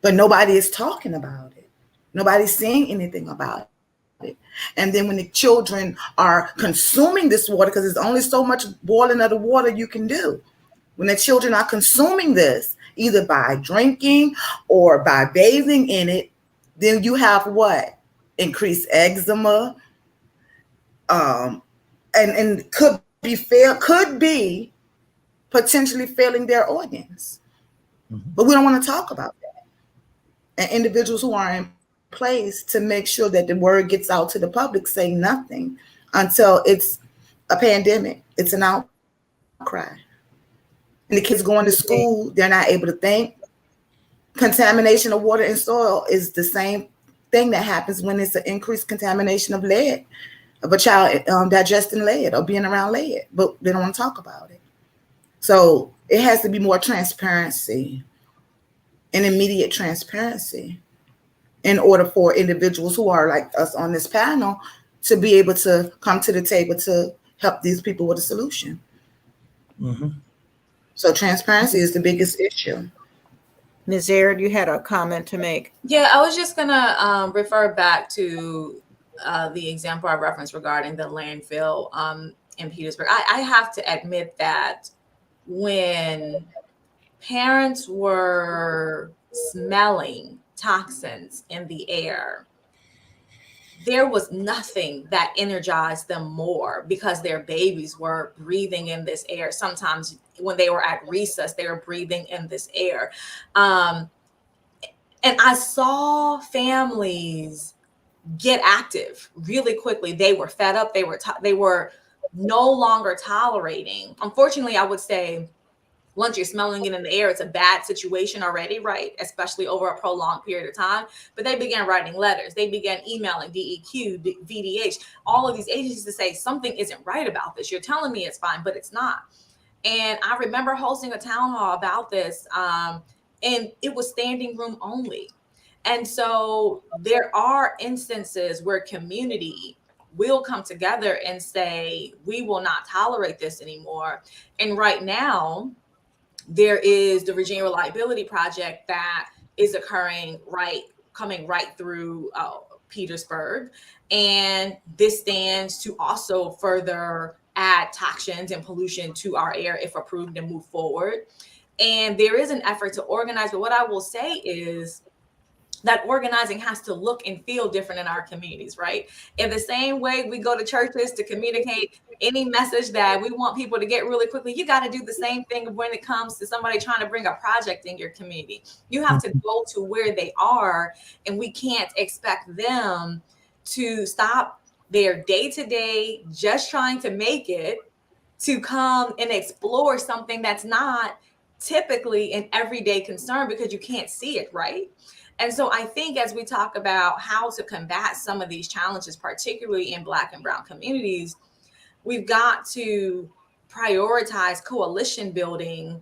But nobody is talking about it. Nobody's saying anything about it. And then when the children are consuming this water, because there's only so much boiling of the water you can do. When the children are consuming this, either by drinking or by bathing in it, then you have what? Increased eczema, and could be potentially failing their organs. But we don't want to talk about that. And individuals who are in place to make sure that the word gets out to the public say nothing until it's a pandemic. It's an outcry. And the kids going to school, they're not able to think. Contamination of water and soil is the same thing that happens when it's an increased contamination of lead, of a child digesting lead or being around lead, but they don't want to talk about it. So it has to be more transparency and immediate transparency in order for individuals who are like us on this panel to be able to come to the table to help these people with a solution. Mm-hmm. So transparency is the biggest issue. Ms. Aird, you had a comment to make. Yeah, I was just gonna refer back to the example I referenced regarding the landfill in Petersburg. I have to admit that when parents were smelling toxins in the air, there was nothing that energized them more because their babies were breathing in this air. Sometimes when they were at recess, they were breathing in this air. And I saw families get active really quickly. They were fed up. They were no longer tolerating. Unfortunately, I would say once you're smelling it in the air, it's a bad situation already, right? Especially over a prolonged period of time. But they began writing letters. They began emailing DEQ, VDH, all of these agencies to say something isn't right about this. You're telling me it's fine, but it's not. And I remember hosting a town hall about this, and it was standing room only. And so there are instances where community will come together and say, we will not tolerate this anymore. And right now, there is the Virginia Reliability Project that is occurring coming right through Petersburg. And this stands to also further add toxins and pollution to our air if approved and move forward. And there is an effort to organize. But what I will say is that organizing has to look and feel different in our communities, right? In the same way we go to churches to communicate any message that we want people to get really quickly, you got to do the same thing when it comes to somebody trying to bring a project in your community. You have to go to where they are, and we can't expect them to stop their day-to-day just trying to make it to come and explore something that's not typically an everyday concern because you can't see it, right? And so I think as we talk about how to combat some of these challenges, particularly in Black and Brown communities, we've got to prioritize coalition building,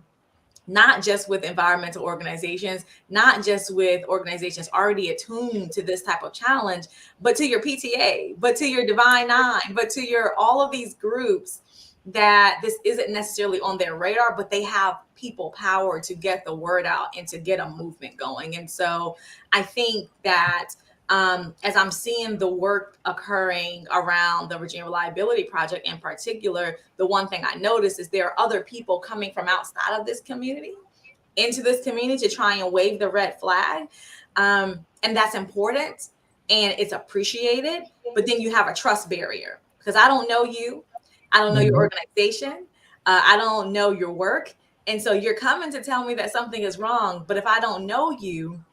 not just with environmental organizations, not just with organizations already attuned to this type of challenge, but to your PTA, but to your Divine Nine, but to your all of these groups that this isn't necessarily on their radar, but they have people power to get the word out and to get a movement going. And so I think that as I'm seeing the work occurring around the Virginia Reliability Project in particular, the one thing I noticed is there are other people coming from outside of this community into this community to try and wave the red flag. And that's important and it's appreciated, but then you have a trust barrier because I don't know you. I don't know your organization. I don't know your work. And so you're coming to tell me that something is wrong. But if I don't know you,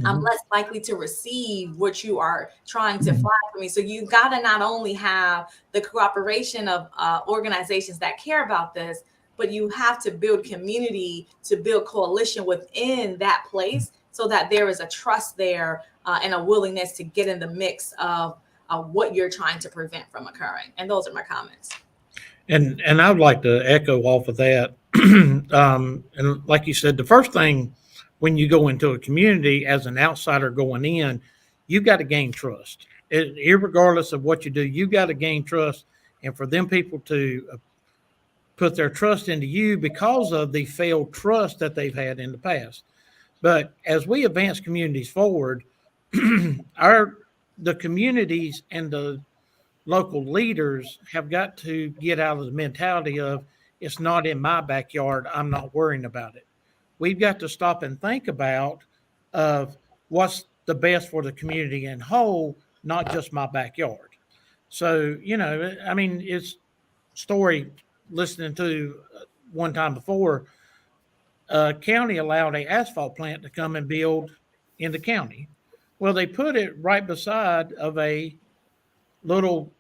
I'm less likely to receive what you are trying to flag for me. So you got to not only have the cooperation of organizations that care about this, but you have to build community, to build coalition within that place so that there is a trust there and a willingness to get in the mix of what you're trying to prevent from occurring. And those are my comments. And I would like to echo off of that. And like you said, the first thing when you go into a community as an outsider going in, you've got to gain trust. Irregardless of what you do, you've got to gain trust. And for them people to put their trust into you because of the failed trust that they've had in the past. But as we advance communities forward, the communities and the local leaders have got to get out of the mentality of it's not in my backyard, I'm not worrying about it. We've got to stop and think about what's the best for the community in whole, not just my backyard. So, I mean, it's story listening to one time before, county allowed a asphalt plant to come and build in the county. Well, they put it right beside of a little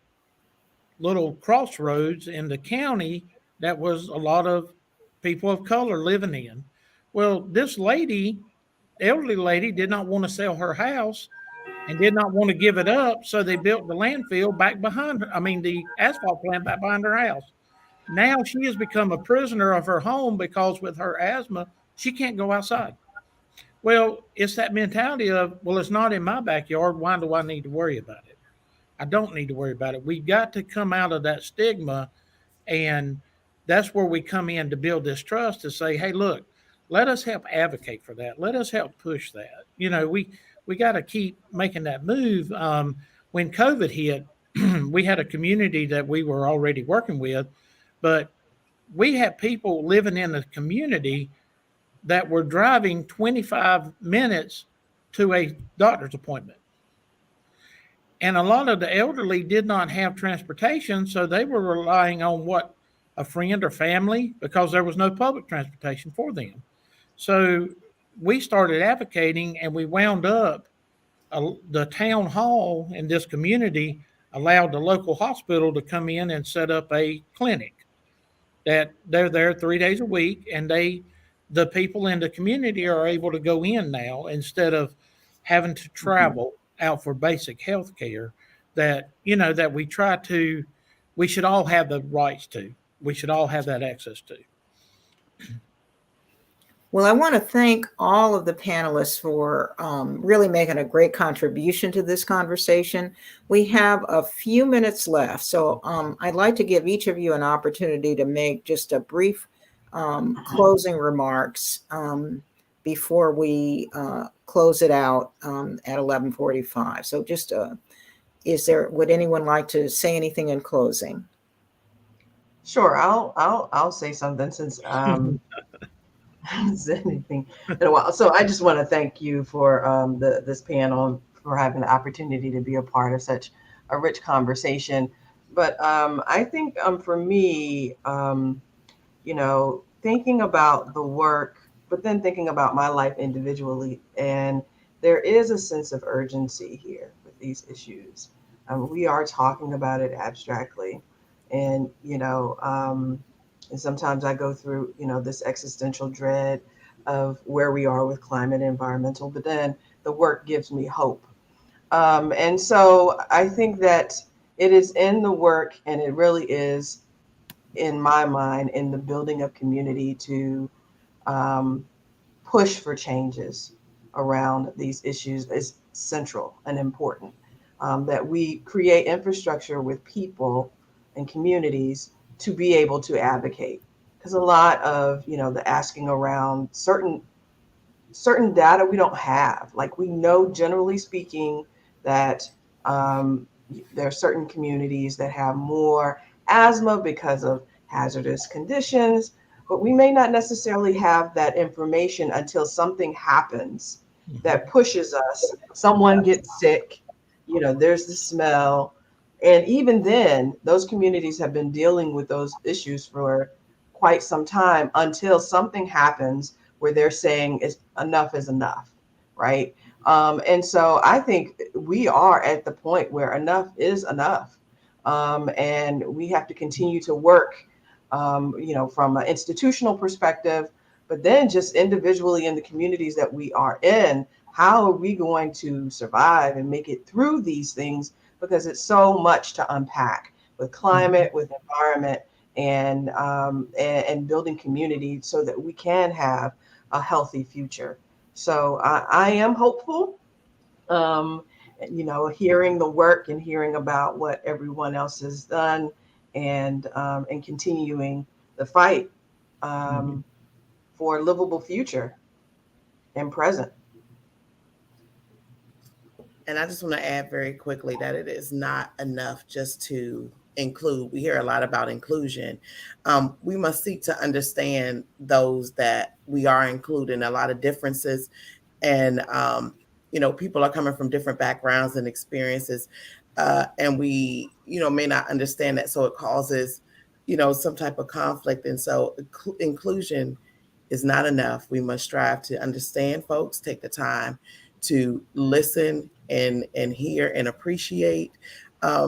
crossroads in the county that was a lot of people of color living in. Well, this lady, elderly lady, did not want to sell her house and did not want to give it up. So they built the landfill back behind her. I mean, the asphalt plant back behind her house. Now she has become a prisoner of her home because with her asthma, she can't go outside. Well, it's that mentality of, well, it's not in my backyard. Why do I need to worry about it? I don't need to worry about it. We've got to come out of that stigma. And that's where we come in to build this trust to say, hey, look, let us help advocate for that. Let us help push that. We got to keep making that move. When COVID hit, we had a community that we were already working with, but we had people living in the community that were driving 25 minutes to a doctor's appointment. And a lot of the elderly did not have transportation, so they were relying on what a friend or family, because there was no public transportation for them. So we started advocating, and we wound up the town hall in this community allowed the local hospital to come in and set up a clinic that they're there 3 days a week, and the people in the community are able to go in now instead of having to travel out for basic health care that we should all have the rights to. We should all have that access to. Well, I want to thank all of the panelists for really making a great contribution to this conversation. We have a few minutes left, so I'd like to give each of you an opportunity to make just a brief closing remarks before we close it out at 11:45. So just, would anyone like to say anything in closing? Sure, I'll say something since haven't said anything in a while. So I just want to thank you for this panel, for having the opportunity to be a part of such a rich conversation. But I think for me, thinking about the work, but then thinking about my life individually, and there is a sense of urgency here with these issues. We are talking about it abstractly, and and sometimes I go through this existential dread of where we are with climate and environmental, but then the work gives me hope. And so I think that it is in the work, and it really is, in my mind, in the building of community to push for changes around these issues is central and important. That we create infrastructure with people and communities to be able to advocate. Because a lot of the asking around certain data we don't have. Like, we know, generally speaking, that there are certain communities that have more asthma because of hazardous conditions, but we may not necessarily have that information until something happens that pushes us. Someone gets sick, there's the smell. And even then, those communities have been dealing with those issues for quite some time until something happens where they're saying enough is enough, right? And so I think we are at the point where enough is enough. And we have to continue to work, from an institutional perspective, but then just individually in the communities that we are in. How are we going to survive and make it through these things? Because it's so much to unpack with climate, with environment, and building community so that we can have a healthy future. So I am hopeful. Hearing the work and hearing about what everyone else has done, and continuing the fight for a livable future and present. And I just want to add very quickly that it is not enough just to include. We hear a lot about inclusion. We must seek to understand those that we are including, a lot of differences. And, people are coming from different backgrounds and experiences. And we, may not understand that. So it causes, some type of conflict. And so inclusion is not enough. We must strive to understand folks, take the time to listen and hear and appreciate,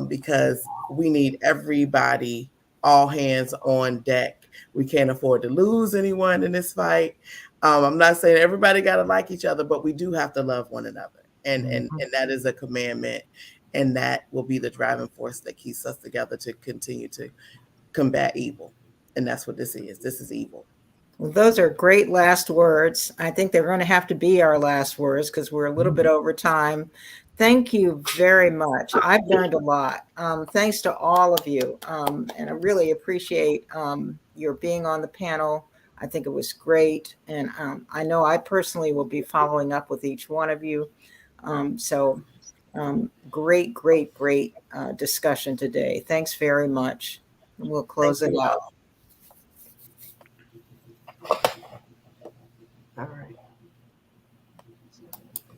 because we need everybody, all hands on deck. We can't afford to lose anyone in this fight. I'm not saying everybody got to like each other, but we do have to love one another. And that is a commandment. And that will be the driving force that keeps us together to continue to combat evil. And that's what this is. This is evil. Well, those are great last words. I think they're going to have to be our last words because we're a little bit over time. Thank you very much. I've learned a lot. Thanks to all of you. And I really appreciate your being on the panel. I think it was great. And I know I personally will be following up with each one of you. Great discussion today. Thanks very much. We'll close it out.